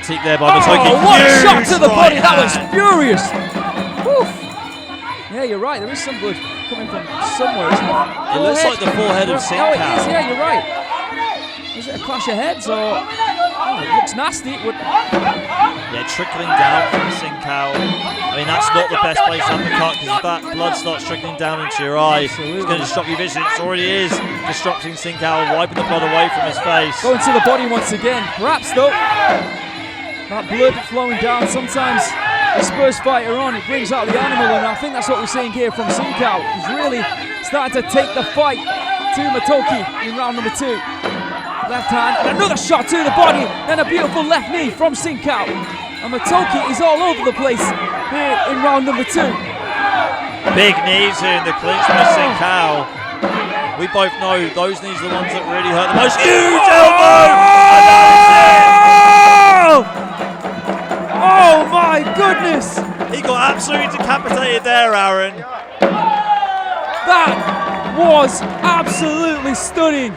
Teep there by Motoki. Oh, what a shot to the body! That was furious. Oof. Yeah, you're right. There is some blood coming from somewhere, isn't it? It looks like the forehead of Singakao. Oh, it is. Yeah, you're right. Is it a clash of heads or? Oh, it looks nasty. It would. Yeah, trickling down from Singakao. I mean, that's not the best place to have the cut, because if that blood starts trickling down into your eye, it's going to disrupt your vision. It already is disrupting Singakao, wiping the blood away from his face. Going to the body once again. Perhaps though, that blood flowing down. Sometimes the Spurs fighter on, it brings out the animal, and I think that's what we're seeing here from Singakao. He's really starting to take the fight to Motoki in round number 2. Left hand, and another shot to the body, then a beautiful left knee from Singakao. And Motoki is all over the place here in round number 2. Big knees here in the clinch by Singakao. We both know those knees are the ones that really hurt the most. Huge elbow! And that is it. Oh my goodness! He got absolutely decapitated there, Aaron. That was absolutely stunning.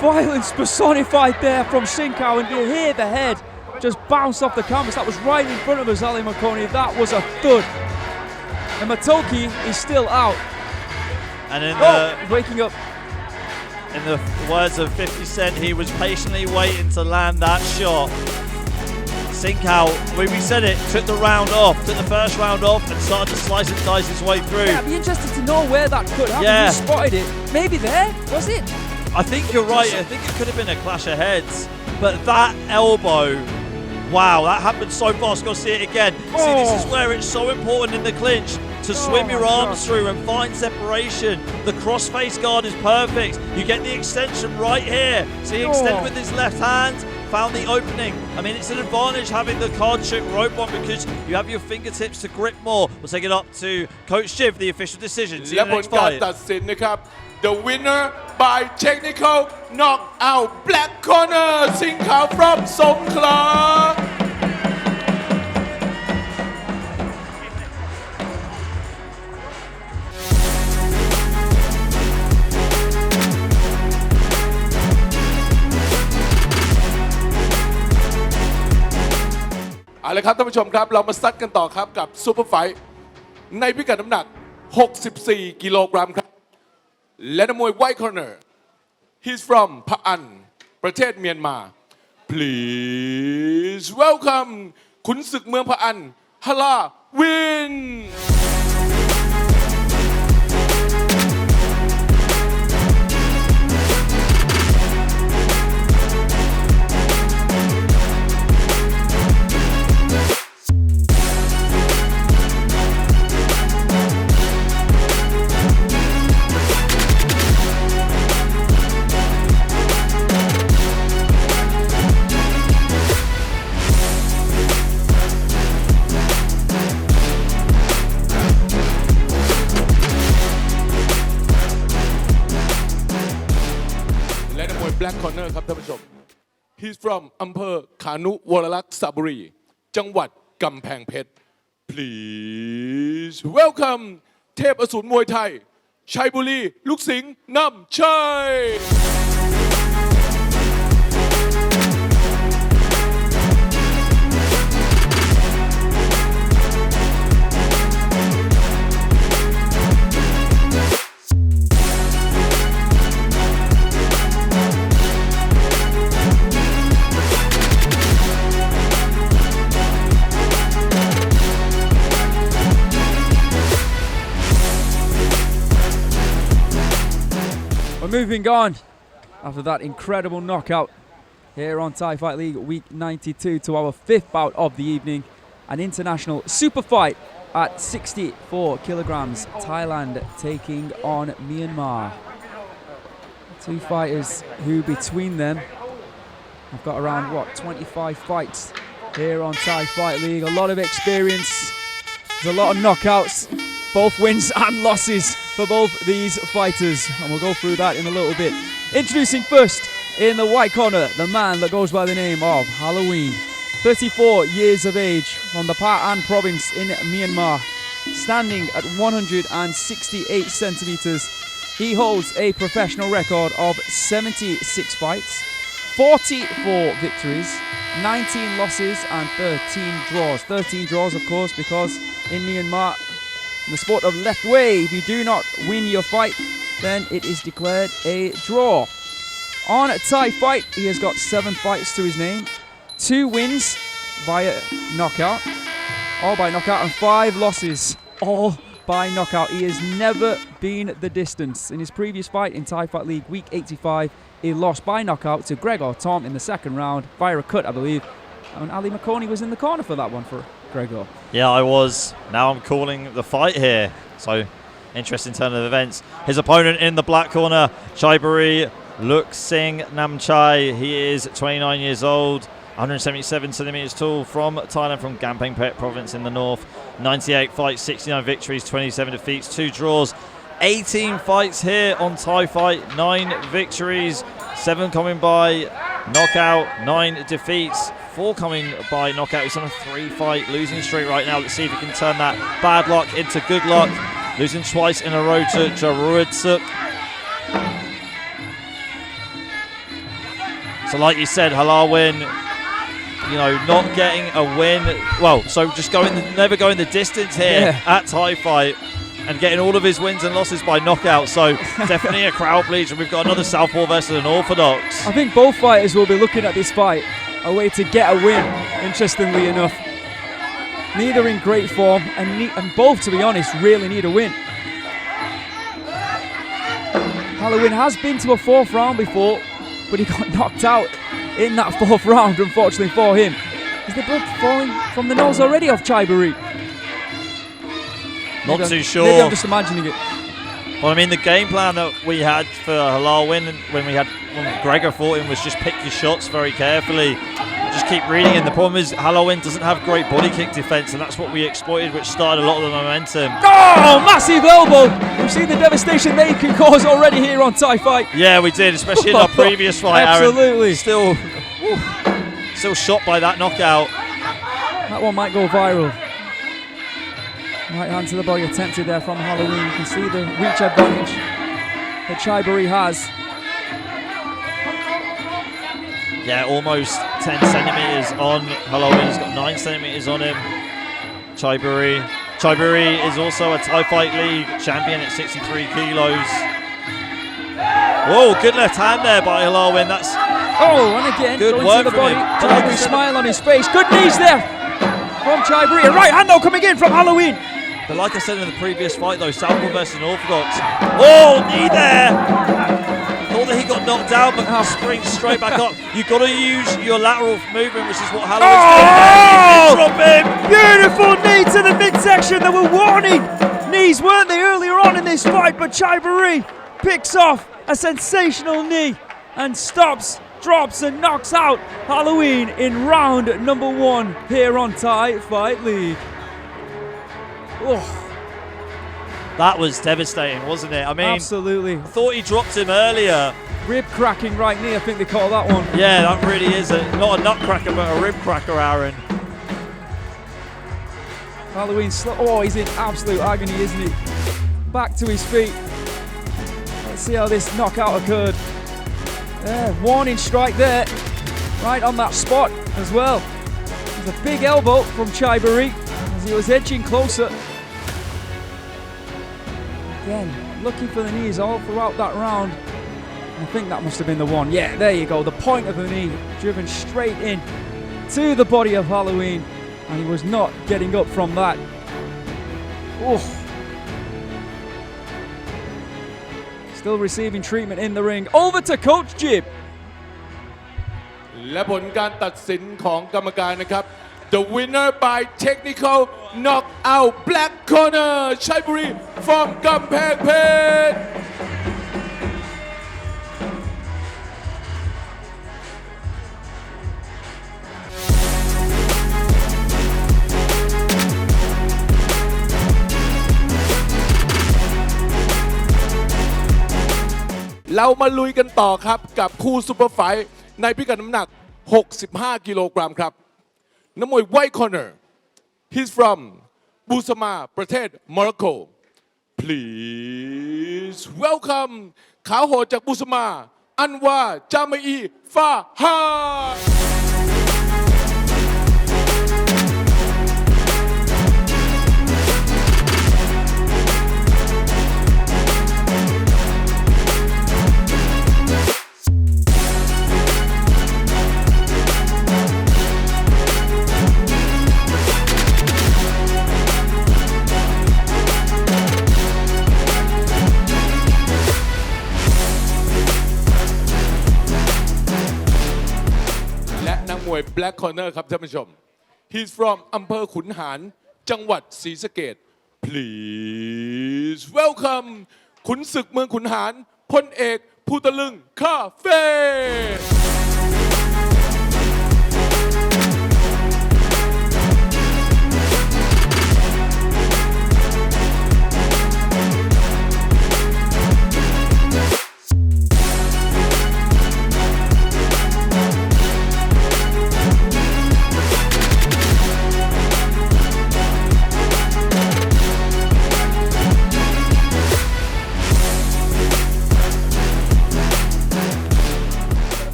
Violence personified there from Singhakao, and you hear the head just bounce off the canvas. That was right in front of us, Ali Morgane. That was a thud. And Motoki is still out. And in waking up. In the words of 50 Cent, he was patiently waiting to land that shot. Singhakao, when we said it, took the first round off and started to slice and dice his way through. Yeah, I'd be interested to know where that could happen. Yeah. You spotted it. Maybe there, was it? I think you're right. I think it could have been a clash of heads. But that elbow, wow, that happened so fast. Go see it again. See, this is where it's so important in the clinch to swim your arms through and find separation. The crossface guard is perfect. You get the extension right here. So he extended with his left hand, found the opening. I mean, it's an advantage having the Kardchuek rope on because you have your fingertips to grip more. We'll take it up to Coach Shiv, the official decision. See you in the next fight. The winner by technical knockout, black corner, Singhakao from Songkhla. เอาละครับท่านผู้ชมครับเรามาซัดกันต่อครับกับซูเปอร์ไฟท์ในพิกัดน้ำหนัก64กิโลกรัมครับและนักมวยไวท์คอร์เนอร์ he's from พะอันประเทศเมียนมา please welcome ขุนศึกเมืองพะอันฮาลาวินBlack Corner ครับท่านผู้ชม He's from อำเภอขานุวรลักษณ์สระบุรีจังหวัดกำแพงเพชร Please welcome เทพอสูรมวยไทยชัยบุรีลูกสิงห์นำชัยMoving on after that incredible knockout here on Thai Fight League Week 92 to our fifth bout of the evening, an international super fight at 64 kilograms, Thailand taking on Myanmar. Two fighters who between them have got around 25 fights here on Thai Fight League, a lot of experience, there's a lot of knockouts, both wins and losses for both these fighters, and we'll go through that in a little bit. Introducing first in the white corner, the man that goes by the name of Hallowin, 34 years of age from the Pa An province in Myanmar, standing at 168 centimeters. He holds a professional record of 76 fights, 44 victories, 19 losses and 13 draws. 13 draws, of course, because in Myanmar, in the sport of left way, if you do not win your fight, then it is declared a draw. On Thai Fight, he has got 7 fights to his name, 2 wins via knockout, all by knockout, and 5 losses, all by knockout. He has never been the distance. In his previous fight in Thai Fight League Week 85, he lost by knockout to Gregor Tom in the second round, via a cut, I believe. And Ali Morgane was in the corner for that one for Gregor. Yeah, I was. Now I'm calling the fight here. So, interesting turn of events. His opponent in the black corner, Chaiburi Luksing Namchai. He is 29 years old, 177 centimeters tall, from Thailand, from Gampeng Phet province in the north. 98 fights, 69 victories, 27 defeats, 2 draws. 18 fights here on Thai Fight, 9 victories, 7 coming by knockout, 9 defeats, 4 coming by knockout. He's on a 3-fight losing streak right now. Let's see if he can turn that bad luck into good luck. losing twice in a row to Jaruitsuk. So like you said, Hallowin, you know, not getting a win. Well, so just never going the distance here at Thai Fight and getting all of his wins and losses by knockout. So definitely a crowd pleaser. We've got another Southpaw versus an Orthodox. I think both fighters will be looking at this fight a way to get a win, interestingly enough. Neither in great form, and both, to be honest, really need a win. Hallowin has been to a fourth round before, but he got knocked out in that fourth round, unfortunately for him. Is the blood falling from the nose already of Chaiburi? Not too sure. Maybe I'm just imagining it. Well, I mean, the game plan that we had for Hallowin when Gregor fought him was just pick your shots very carefully. Just keep reading it. The problem is Hallowin doesn't have great body kick defense, and that's what we exploited, which started a lot of the momentum. Oh, massive elbow! We've seen the devastation they can cause already here on Thai Fight. Yeah, we did, especially in our previous fight, Absolutely. Aaron. Still shocked by that knockout. That one might go viral. Right hand to the body attempted there from Hallowin. You can see the reach advantage that Chaiburi has. Yeah, almost 10 centimeters on Hallowin. He's got 9 centimeters on him. Chaiburi is also a Thai Fight League champion at 63 kilos. Whoa, good left hand there by Hallowin. That's and again, good going work to the from body. him. Chaiburi smile on his face. Good knees there from Chaiburi. A right hand though coming in from Hallowin. But like I said in the previous fight though, Southpaw versus an Orthodox. Oh, knee there! Thought that he got knocked down, but springs straight back up. You've got to use your lateral movement, which is what Hallowin's doing. Drop him! Beautiful knee to the midsection. There were warning knees, weren't they, earlier on in this fight? But Chaiburi picks off a sensational knee and stops, drops and knocks out Hallowin in round number 1 here on Thai Fight League. Oh. That was devastating, wasn't it? I mean, absolutely. I thought he dropped him earlier. Rib cracking right knee, I think they call that one. Yeah, that really is not a nutcracker, but a rib cracker, Aaron. Hallowin he's in absolute agony, isn't he? Back to his feet. Let's see how this knockout occurred. Warning strike there, right on that spot as well. There's a big elbow from Chaiburi as he was edging closer. Again, looking for the knees all throughout that round. I think that must have been the one. Yeah, there you go. The point of the knee driven straight in to the body of Hallowin, and he was not getting up from that. Still receiving treatment in the ring. Over to Coach Jib. และผลการตัดสินของกรรมการนะครับ The winner by technical knockout black corner Chaiburi from กำแพงเพชร เรามาลุยกันต่อครับกับคู่ซุปเปอร์ไฟท์ในพิกัดน้ำหนัก 65 กิโลกรัมครับนักมวย White Corner He's from บูสมาประเทศโมร็อกโก Please welcome ขาวโหดจากบูสมาอันวาจามัยฟาฮาBlack Corner ครับท่านผู้ชม He's from อำเภอขุนหารจังหวัดศรีสะเกษ Please welcome ขุนศึกเมืองขุนหารพลเอกภูตะลึงคาเฟ่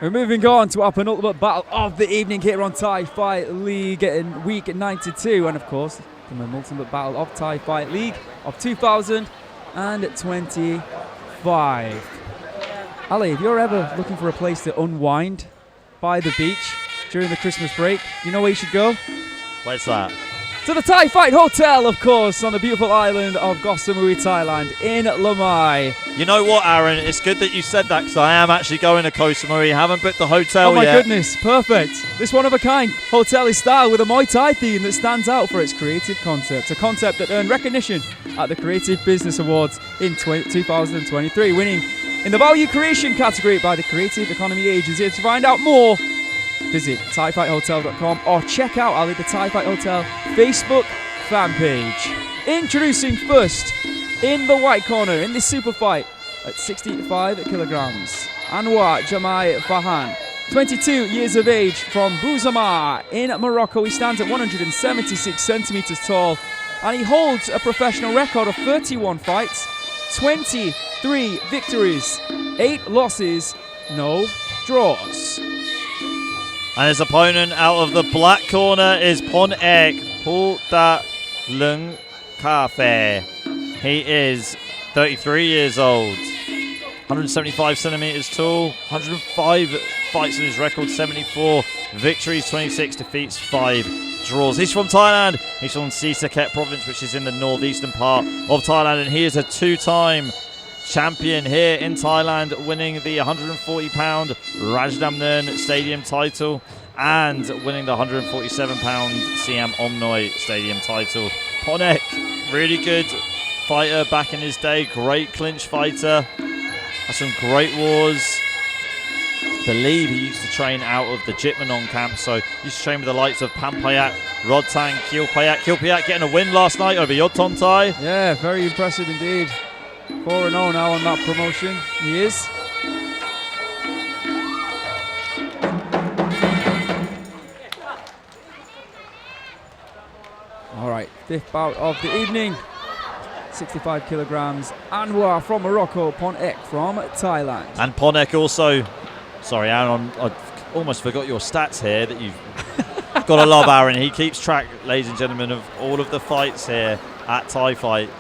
We're moving on to our penultimate battle of the evening here on Thai Fight League in week 92, and of course the penultimate battle of Thai Fight League of 2025. Ali, if you're ever looking for a place to unwind by the beach during the Christmas break, you know where you should go? Where's that? To the Thai Fight Hotel, of course, on the beautiful island of Koh Samui, Thailand, in Lamai. You know what, Aaron? It's good that you said that because I am actually going to Koh Samui. Haven't booked the hotel yet. Oh my goodness, perfect. This one-of-a-kind hotel is styled with a Muay Thai theme that stands out for its creative concept. A concept that earned recognition at the Creative Business Awards in 2023, winning in the Value Creation category by the Creative Economy Agency. To find out more, visit thaifighthotel.com or check out Ali, the Thai Fight Hotel Facebook fan page. Introducing first in the white corner in this super fight at 65 kilograms, Anoir Jamai Fahan, 22 years of age from Bouzama in Morocco. He stands at 176 centimeters tall and he holds a professional record of 31 fights, 23 victories, 8 losses, no draws. And his opponent out of the black corner is Ponk Petlucha. He is 33 years old, 175 centimeters tall, 105 fights in his record, 74 victories, 26 defeats, 5 draws. He's from Thailand. He's from Singhakao province, which is in the northeastern part of Thailand, and he is a 2-time champion here in Thailand, winning the 140-pound Rajdamnern Stadium title and winning the 147-pound SIAM Anoir Stadium title. Ponk, really good fighter back in his day, great clinch fighter, has some great wars. I believe he used to train out of the Jitmanon camp, so he used to train with the likes of Pampayak, Rodtang, Kilpayak. Kilpayak getting a win last night over Yodthewin. Yeah, very impressive indeed. 4-0 now on that promotion. He is. All right, fifth bout of the evening. 65 kilograms. Anoir from Morocco, Ponk from Thailand. And Ponk also, sorry Aaron, I almost forgot your stats here that you've got to love Aaron. He keeps track, ladies and gentlemen, of all of the fights here at Thai Fight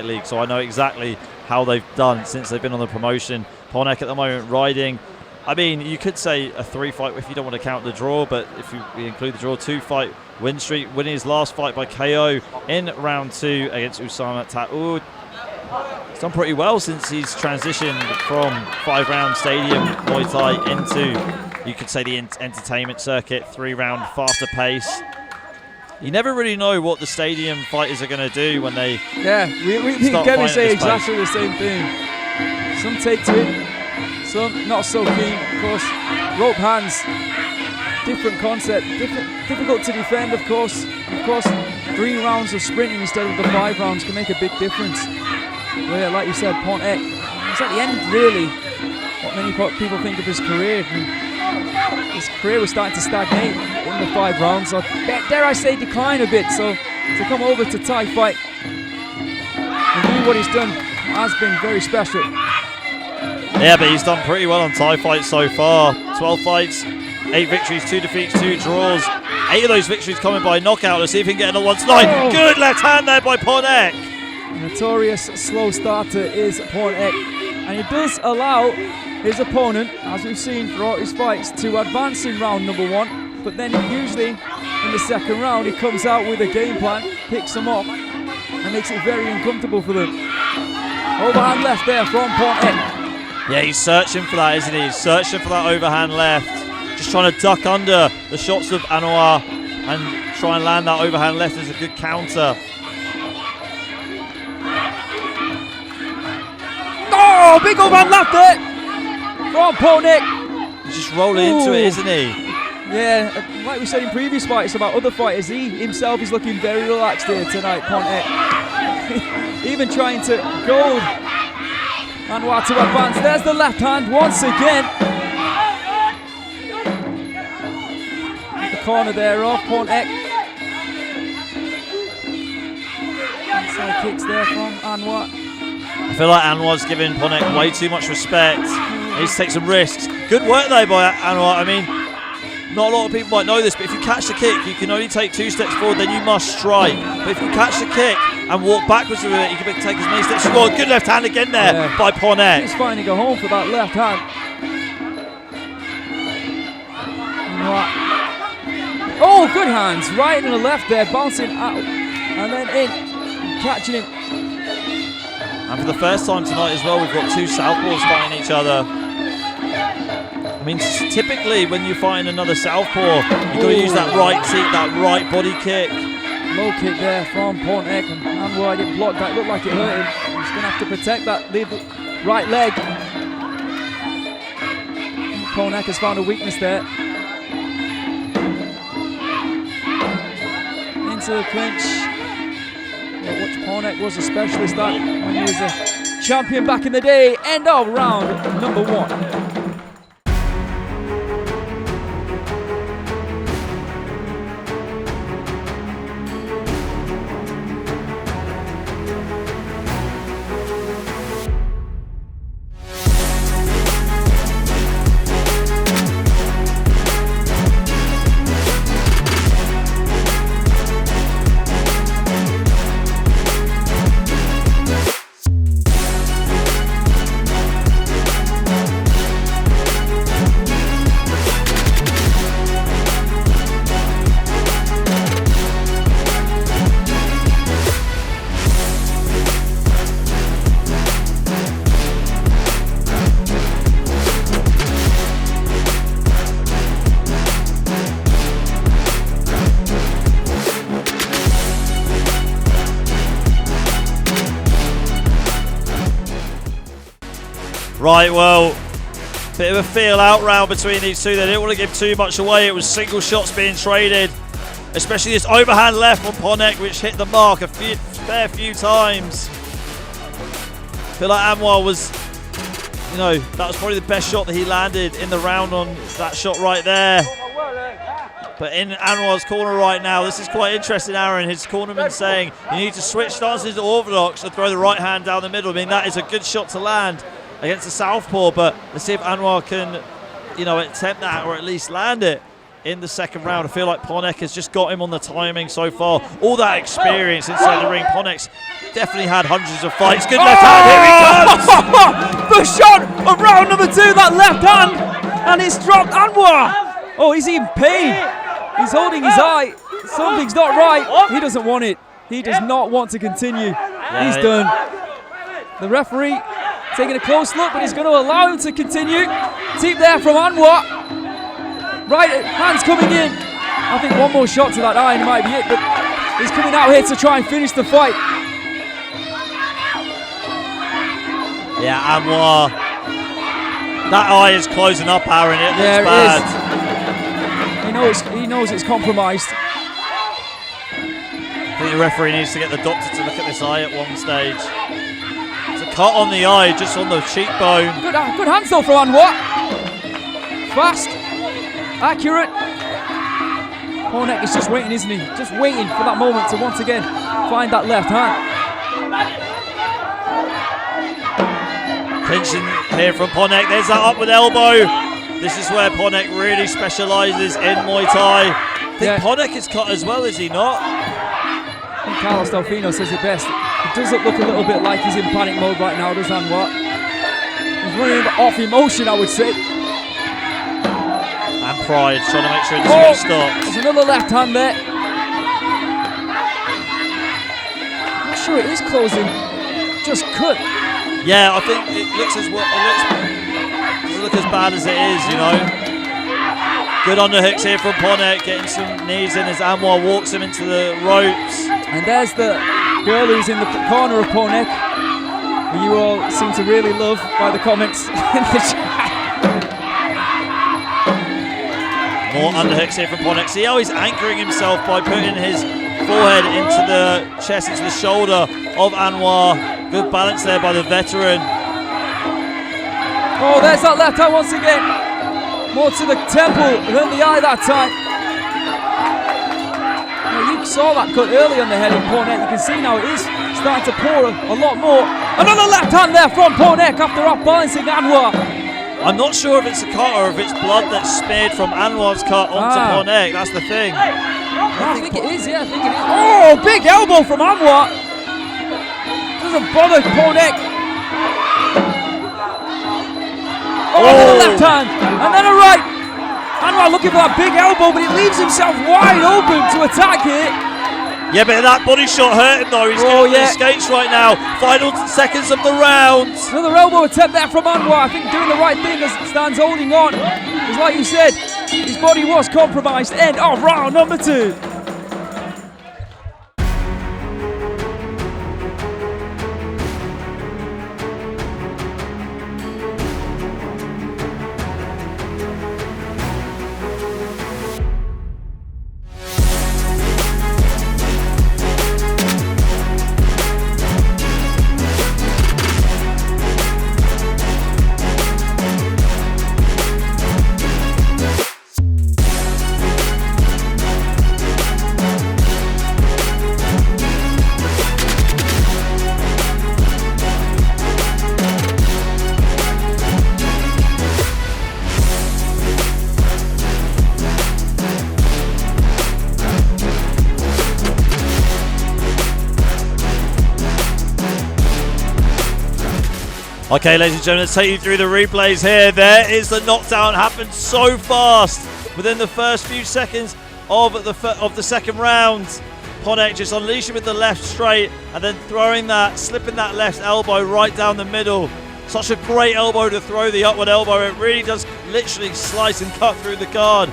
League, so I know exactly how they've done since they've been on the promotion. Ponk at the moment riding, I mean, you could say a 3-fight if you don't want to count the draw, but if we include the draw, 2-fight win streak, winning his last fight by KO in round 2 against Usama Taoud. He's done pretty well since he's transitioned from 5-round stadium Muay Thai into, you could say, the entertainment circuit, 3-round faster pace. You never really know what the stadium fighters are going to do when they we can say exactly the same thing. Some take to it, some not so keen. Of course, rope hands, different concept, difficult to defend. Of course, 3 rounds of sprinting instead of the 5 rounds can make a big difference. Well, yeah, like you said, Ponk, it's at the end really what many people think of his career. His career was starting to stagnate in the 5 rounds, or dare I say decline a bit. So to come over to Thai Fight and do what he's done has been very special. Yeah, but he's done pretty well on Thai Fight so far. 12 fights, 8 victories, 2 defeats, 2 draws. 8 of those victories coming by knockout. Let's see if he can get another one tonight. Oh. Good left hand there by Ponk. Notorious slow starter is Ponk, and he does allow his opponent, as we've seen throughout his fights, to advance in round number 1, but then usually in the second round he comes out with a game plan, picks them off and makes it very uncomfortable for them. Overhand left there from Ponk. Yeah, he's searching for that, isn't he? He's searching for that overhand left, just trying to duck under the shots of Anoir and try and land that overhand left as a good counter. Oh, big overhand left there from Ponk. He's just rolling into it, isn't he? Yeah, like we said in previous fights about other fighters, he himself is looking very relaxed here tonight, Ponk. Even trying to goad Anoir to advance. There's the left hand once again. The corner there of Ponk. Inside kicks there from Anoir. I feel like Anwar's giving Ponk way too much respect. He needs to take some risks. Good work there by Anoir. I mean, not a lot of people might know this, but if you catch the kick, you can only take 2 steps forward, then you must strike. But if you catch the kick and walk backwards with it, you can take as many steps as you want. Good left hand again there by Ponk. He's finding a home for that left hand. Oh, good hands. Right in the left there, bouncing out and then in, catching him. And for the first time tonight as well, we've got 2 southpaws fighting each other. I mean, typically when you're fighting another southpaw, you've got to use that right teep, that right body kick. Low kick there from Ponk, and Anoir didn't block that. Looked like it hurt him. He's going to have to protect that right leg. Ponk has found a weakness there. Into the clinch. Which Ponk was a specialist at when he was a champion back in the day. End of round number 1. Right, well, bit of a feel-out round between these two. They didn't want to give too much away. It was single shots being traded, especially this overhand left from Ponk, which hit the mark a fair few times. I feel like Anoir was, that was probably the best shot that he landed in the round on that shot right there. But in Anoir's corner right now, this is quite interesting, Aaron. His cornerman saying you need to switch stances to orthodox and throw the right hand down the middle. I mean, that is a good shot to land against the southpaw, but let's see if Anoir can, attempt that or at least land it in the second round. I feel like Ponk has just got him on the timing so far. All that experience inside the ring. Ponk's definitely had hundreds of fights. Good left hand, here he comes! First shot of round number 2, that left hand, and it's dropped Anoir. Oh, he's in pain. He's holding his eye. Something's not right. He doesn't want it. He does not want to continue. He's done. The referee taking a close look, but he's going to allow him to continue. Teep there from Anoir. Right, hands coming in. I think one more shot to that eye and it might be it, but he's coming out here to try and finish the fight. Yeah, Anoir. That eye is closing up, Aaron. It looks bad. He knows it's compromised. I think the referee needs to get the doctor to look at this eye at one stage. Cut on the eye, just on the cheekbone. Good hands though from Anoir. Fast, accurate. Ponk is just waiting, isn't he? Just waiting for that moment to once again find that left hand. Clinching here from Ponk. There's that upward elbow. This is where Ponk really specialises in Muay Thai. I think Ponk is cut as well, is he not? I think Carlos Delfino says it best. It does look a little bit like he's in panic mode right now, does Anoir? He's running off emotion, I would say. And pride, trying to make sure it doesn't get stopped. There's another left hand there. I'm not sure it is closing. Just cut. Yeah, I think it looks doesn't look as bad as it is, Good underhooks here from Ponk, getting some knees in as Anoir walks him into the ropes. And there's the girl who's in the corner of Ponk, who you all seem to really love by the comments in the chat. More underhooks here from Ponk. See how he's anchoring himself by putting his forehead into the chest, into the shoulder of Anoir. Good balance there by the veteran. Oh, there's that left hand once again. More to the temple than the eye that time. Now, you saw that cut early on the head of Ponk. You can see now it is starting to pour a lot more. Another left hand there from Ponk after off balancing Anoir. I'm not sure if it's a cut or if it's blood that's smeared from Anoir's cut onto Phoneak. That's the thing. I think it is, yeah, I think it is. Oh, big elbow from Anoir. Doesn't bother Phoneak. Oh, and then a left hand, and then a right. Anoir looking for that big elbow, but he leaves himself wide open to attack here. Yeah, but that body shot hurt him though. He's getting the skates right now. Final seconds of the round. Another elbow attempt there from Anoir. I think doing the right thing as Stan's holding on. Because like you said, his body was compromised. End of round number 2. Okay, ladies and gentlemen, let's take you through the replays here. There is the knockdown, happened so fast within the first few seconds of the second round. Phoneak just unleashing with the left straight and then throwing that, slipping that left elbow right down the middle. Such a great elbow to throw, the upward elbow. It really does literally slice and cut through the guard.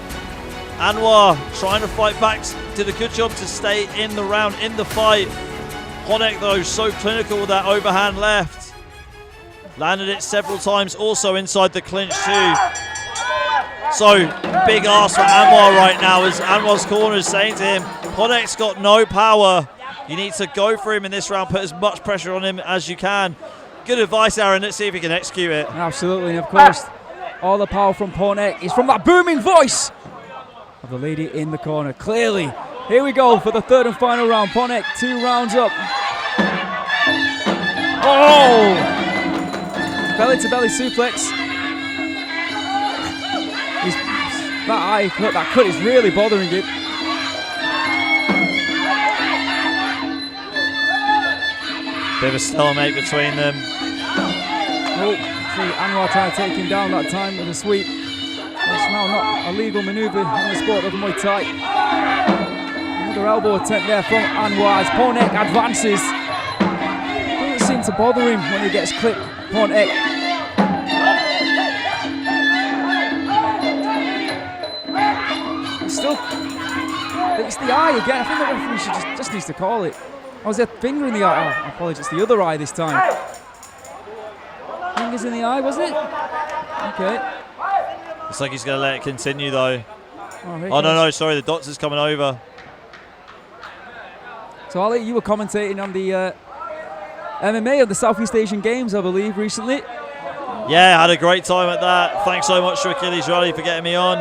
Anoir trying to fight back, did a good job to stay in the round, in the fight. Phoneak though, so clinical with that overhand left. Landed it several times, also inside the clinch too. So, big ask for Anoir right now as Anwar's corner is saying to him, Phoneak's got no power. You need to go for him in this round, put as much pressure on him as you can. Good advice, Aaron. Let's see if he can execute it. Absolutely, and of course, all the power from Phoneak is from that booming voice of the lady in the corner. Clearly, here we go for the third and final round. Phoneak 2 rounds up. Oh! Belly to belly suplex. That cut is really bothering him. Bit of a stalemate between them. Oh, see Anoir trying to take him down that time with a sweep. It's now not a legal manoeuvre in the sport of Muay Thai. Another elbow attempt there from Anoir as Phoneak advances. Doesn't seem to bother him when he gets clipped. Phoneak. It's the eye again. I think the referee just needs to call it. Oh, was there a finger in the eye? Oh, I apologize. It's the other eye this time. Fingers in the eye, was it? Okay. Looks like he's going to let it continue though. Oh, no, sorry. The doctor's coming over. So, Ali, you were commentating on the MMA of the Southeast Asian Games, I believe, recently. Yeah, had a great time at that. Thanks so much to Achilles Rally for getting me on.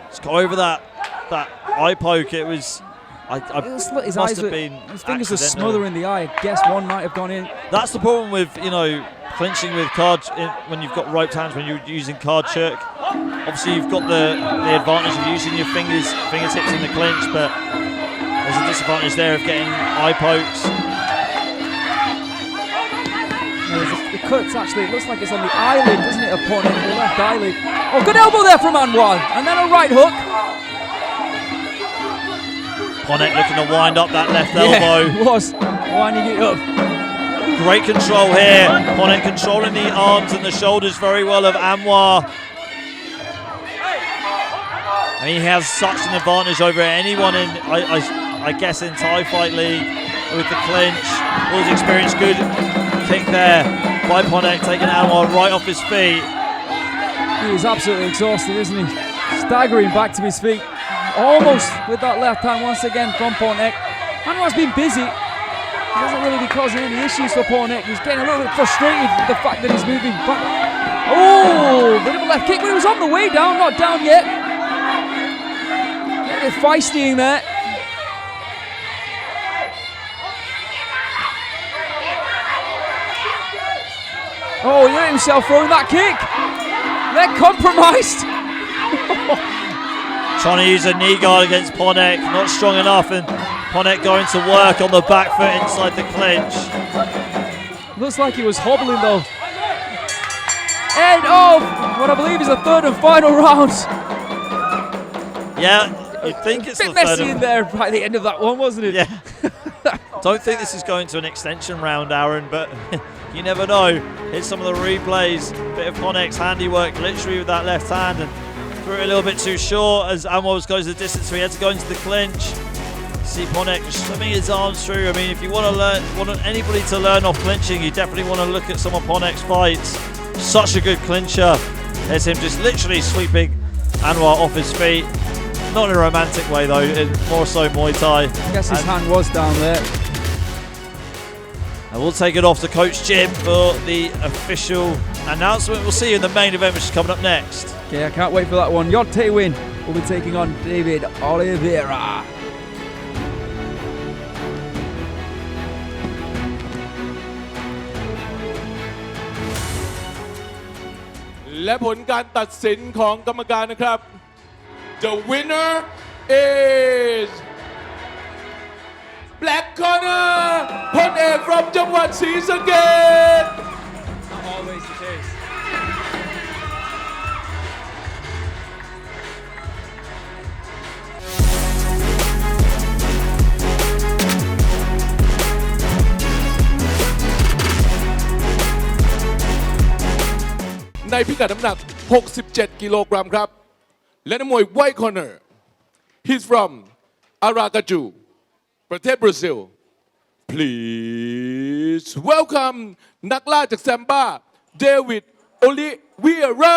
Let's go over that eye poke. It was. His must eyes have been his fingers were accidental. smothering the eye. I guess one might have gone in. That's the problem with clinching with when you've got roped hands, when you're using kardchuek. Obviously, you've got the advantage of using your fingertips in the clinch, but there's a disadvantage there of getting eye pokes. The cuts actually, it looks like it's on the eyelid, doesn't it, of Phoneak, the left eyelid. Oh, good elbow there from Anoir, and then a right hook. Phoneak looking to wind up that left elbow. He was winding it up. Great control here. Phoneak controlling the arms and the shoulders very well of Anoir. I mean, he has such an advantage over anyone in, I guess, in Thai Fight League with the clinch. All his experience, good kick there by Phoneak, taking Anoir right off his feet. He is absolutely exhausted, isn't he? Staggering back to his feet. Almost with that left hand once again from Phoneak. Anoir's been busy. It doesn't really be causing any issues for Phoneak. He's getting a little bit frustrated with the fact that he's moving back. Oh, bit of a left kick, but he was on the way down, not down yet. A bit feisty in there. Oh, he let himself throwing that kick. Leg compromised. Trying to use a knee guard against Phoneak, not strong enough, and Phoneak going to work on the back foot inside the clinch. Looks like he was hobbling though. End of what I believe is the third and final round. Yeah, you think it's a the bit third messy in there by the end of that one, wasn't it? Yeah. Don't think this is going to an extension round, Aaron, but you never know. Here's some of the replays. Bit of Phoneak's handiwork, literally with that left hand, and threw it a little bit too short as Anoir goes the distance, so he had to go into the clinch. See Phoneak swimming his arms through. I mean, if you want anybody to learn off clinching, you definitely want to look at some of Phoneak's fights. Such a good clincher. There's him just literally sweeping Anoir off his feet. Not in a romantic way though, more so Muay Thai. I guess his hand was down there. And we'll take it off to Coach Jim for the official announcement. We'll see you in the main event, which is coming up next. Okay, I can't wait for that one. Yodthewin will be taking on David Olivera.และผลการตัดสินของกรรมการนะครับ The winner is Black Corner พลเอก from จังหวัดศรีสะเกษ Not always the case. ในพิกัดน้ำหนัก 67 กิโลกรัมครับ และนักมวย White Corner he's from Aracaju ประเทศบราซิล please welcome นักล่าจากแซมบ้า David Olivera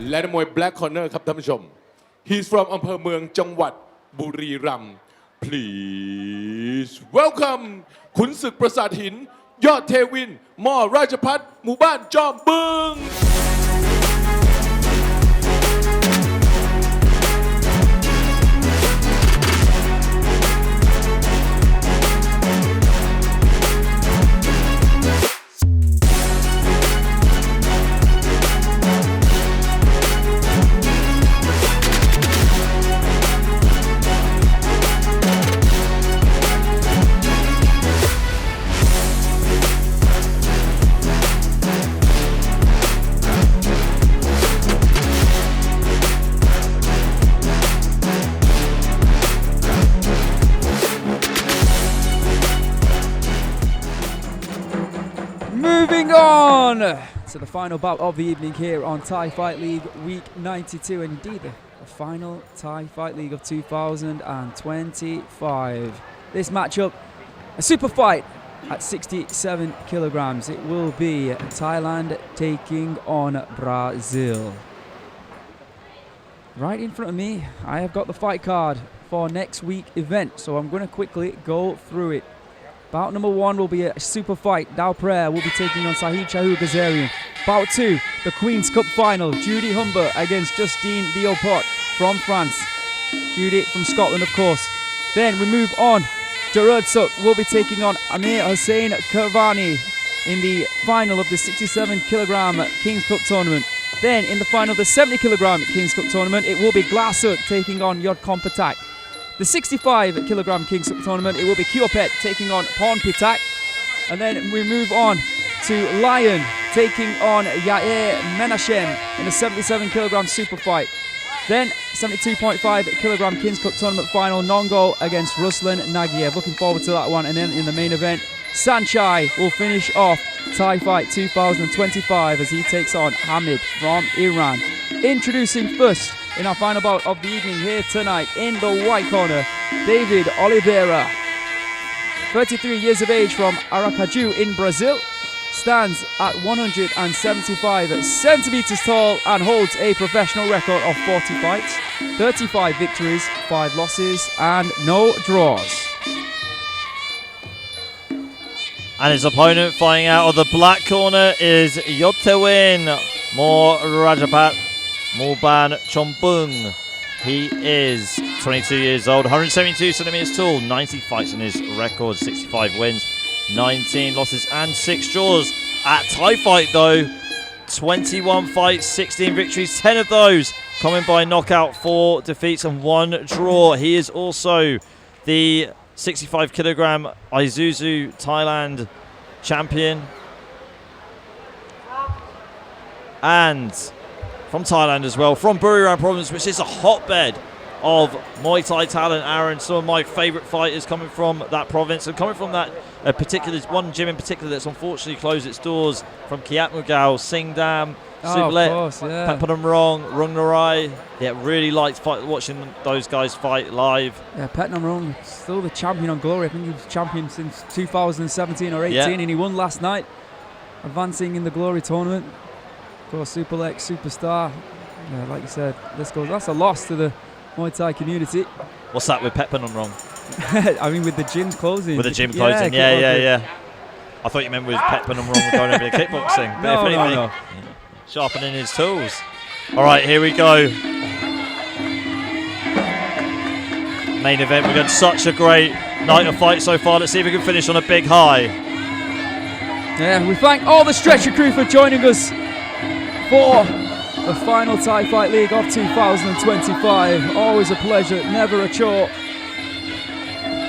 และนักมวย Black Corner ครับท่านผู้ชม he's from อำเภอเมืองจังหวัดบุรีรัมย์ please welcome ขุนศึกปราสาทหิน ยอดเทวิน มอราชพัฒน์หมู่บ้านจอมบึง Moving on to the final bout of the evening here on Thai Fight League Week 92, and indeed the final Thai Fight League of 2025. This matchup, a super fight at 67 kilograms. It will be Thailand taking on Brazil. Right in front of me, I have got the fight card for next week's event, so I'm going to quickly go through it. Bout number 1 will be a super fight. Dao Prayer will be taking on Sahid Chahu Gazarian. Bout 2, the Queen's Cup final. Judy Humber against Justine Diopot from France. Judy from Scotland, of course. Then we move on. Jarud Suk will be taking on Amir Hussein Karvani in the final of the 67 kilogram King's Cup tournament. Then in the final of the 70 kilogram King's Cup tournament, it will be Glassuk taking on Yodkom Patak. The 65 kilogram King's Cup tournament, it will be Kiopet taking on Porn Pitak. And then we move on to Lion taking on Yair Menachem in the 77 kilogram super fight. Then 72.5 kilogram King's Cup tournament final, Nongo against Ruslan Nagiev. Looking forward to that one. And then in the main event, Sanchai will finish off Thai Fight 2025 as he takes on Hamid from Iran. Introducing first in our final bout of the evening here tonight in the white corner, David Olivera. 33 years of age from Aracaju in Brazil. stands at 175 centimeters tall and holds a professional record of 40 fights, 35 victories, 5 losses, and no draws. And his opponent fighting out of the black corner is Yodthewin Morajapat Mulban Chompung. He is 22 years old, 172 centimeters tall, 90 fights in his record, 65 wins, 19 losses and 6 draws. At Thai Fight though, 21 fights, 16 victories, 10 of those coming by knockout, 4 defeats and 1 draw. He is also the 65 kilogram Isuzu Thailand champion. And from Thailand as well, from Buriram province, which is a hotbed of Muay Thai talent, Aaron. Some of my favourite fighters coming from that province and coming from that particular, one gym in particular that's unfortunately closed its doors, from Kiatmugao, Singdam, Sublet, Petnamrong, Rungnarai. Yeah, really liked watching those guys fight live. Yeah, Petnamrong, still the champion on Glory. I think he was champion since 2017 or 18, and he won last night, advancing in the Glory tournament. Of course, Super Lex, Superstar. Yeah, like you said, this goes. That's a loss to the Muay Thai community. What's that with Petnamrong? I mean, with the gyms closing. With the gym closing, yeah. I thought you meant with Petnamrong going over the kickboxing. But no. Sharpening his tools. All right, here we go. Main event. We've had such a great night of fight so far. Let's see if we can finish on a big high. Yeah, we thank all the Stretcher crew for joining us for the final Thai Fight League of 2025. Always a pleasure, never a chore.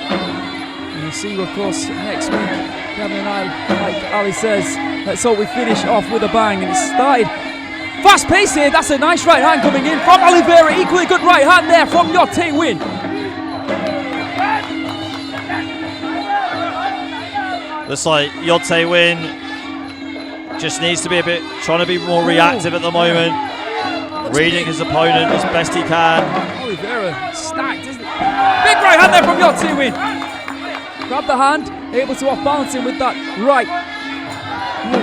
And you'll see you, of course, next week. Kevin and I, like Ali says, let's hope we finish off with a bang. And it started fast paced here. That's a nice right hand coming in from Olivera. Equally good right hand there from Yodthewin. Looks like Yodthewin just needs to be trying to be more reactive at the moment. Reading his opponent as best he can. Olivera stacked, isn't it? Big right hand there from Yodthewin. Grab the hand, able to off balance him with that right.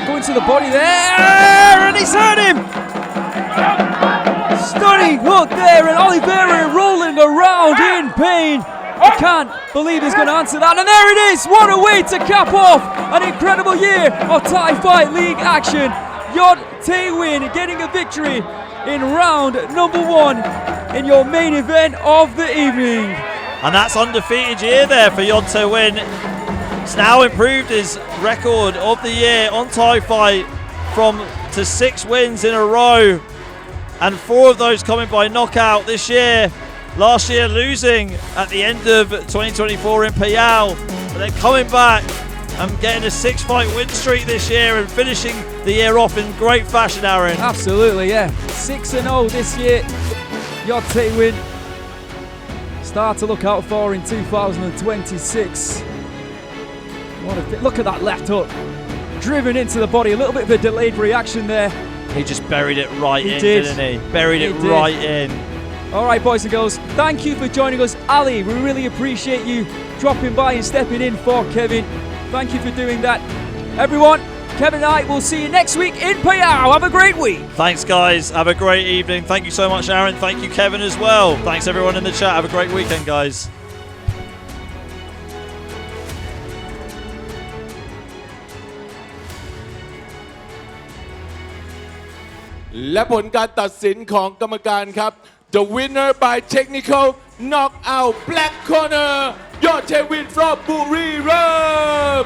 Going to the body there, and he's hurt him. Stunning hook there, and Olivera rolling around in pain. I can't believe he's going to answer that, and there it is. What a way to cap off an incredible year of Thai Fight League action. Yodthewin getting a victory in round number 1 in your main event of the evening. And that's undefeated year there for Yodthewin. He's now improved his record of the year on Thai Fight to 6 wins in a row, and 4 of those coming by knockout this year. Last year losing at the end of 2024 in Payao, but then coming back and getting a 6-fight win streak this year and finishing the year off in great fashion, Aaron. Absolutely, yeah. 6-0 this year. Yodthewin. Star to look out for in 2026. Look at that left hook. Driven into the body. A little bit of a delayed reaction there. He just buried it right in, didn't he? Buried it right in. All right, boys and girls, thank you for joining us. Ali, we really appreciate you dropping by and stepping in for Kevin. Thank you for doing that. Everyone, Kevin and I will see you next week in Payao. Have a great week. Thanks, guys. Have a great evening. Thank you so much, Aaron. Thank you, Kevin, as well. Thanks, everyone in the chat. Have a great weekend, guys. และผลการตัดสินของกรรมการครับ The winner by technical knockout black corner Yodthewin from Buriram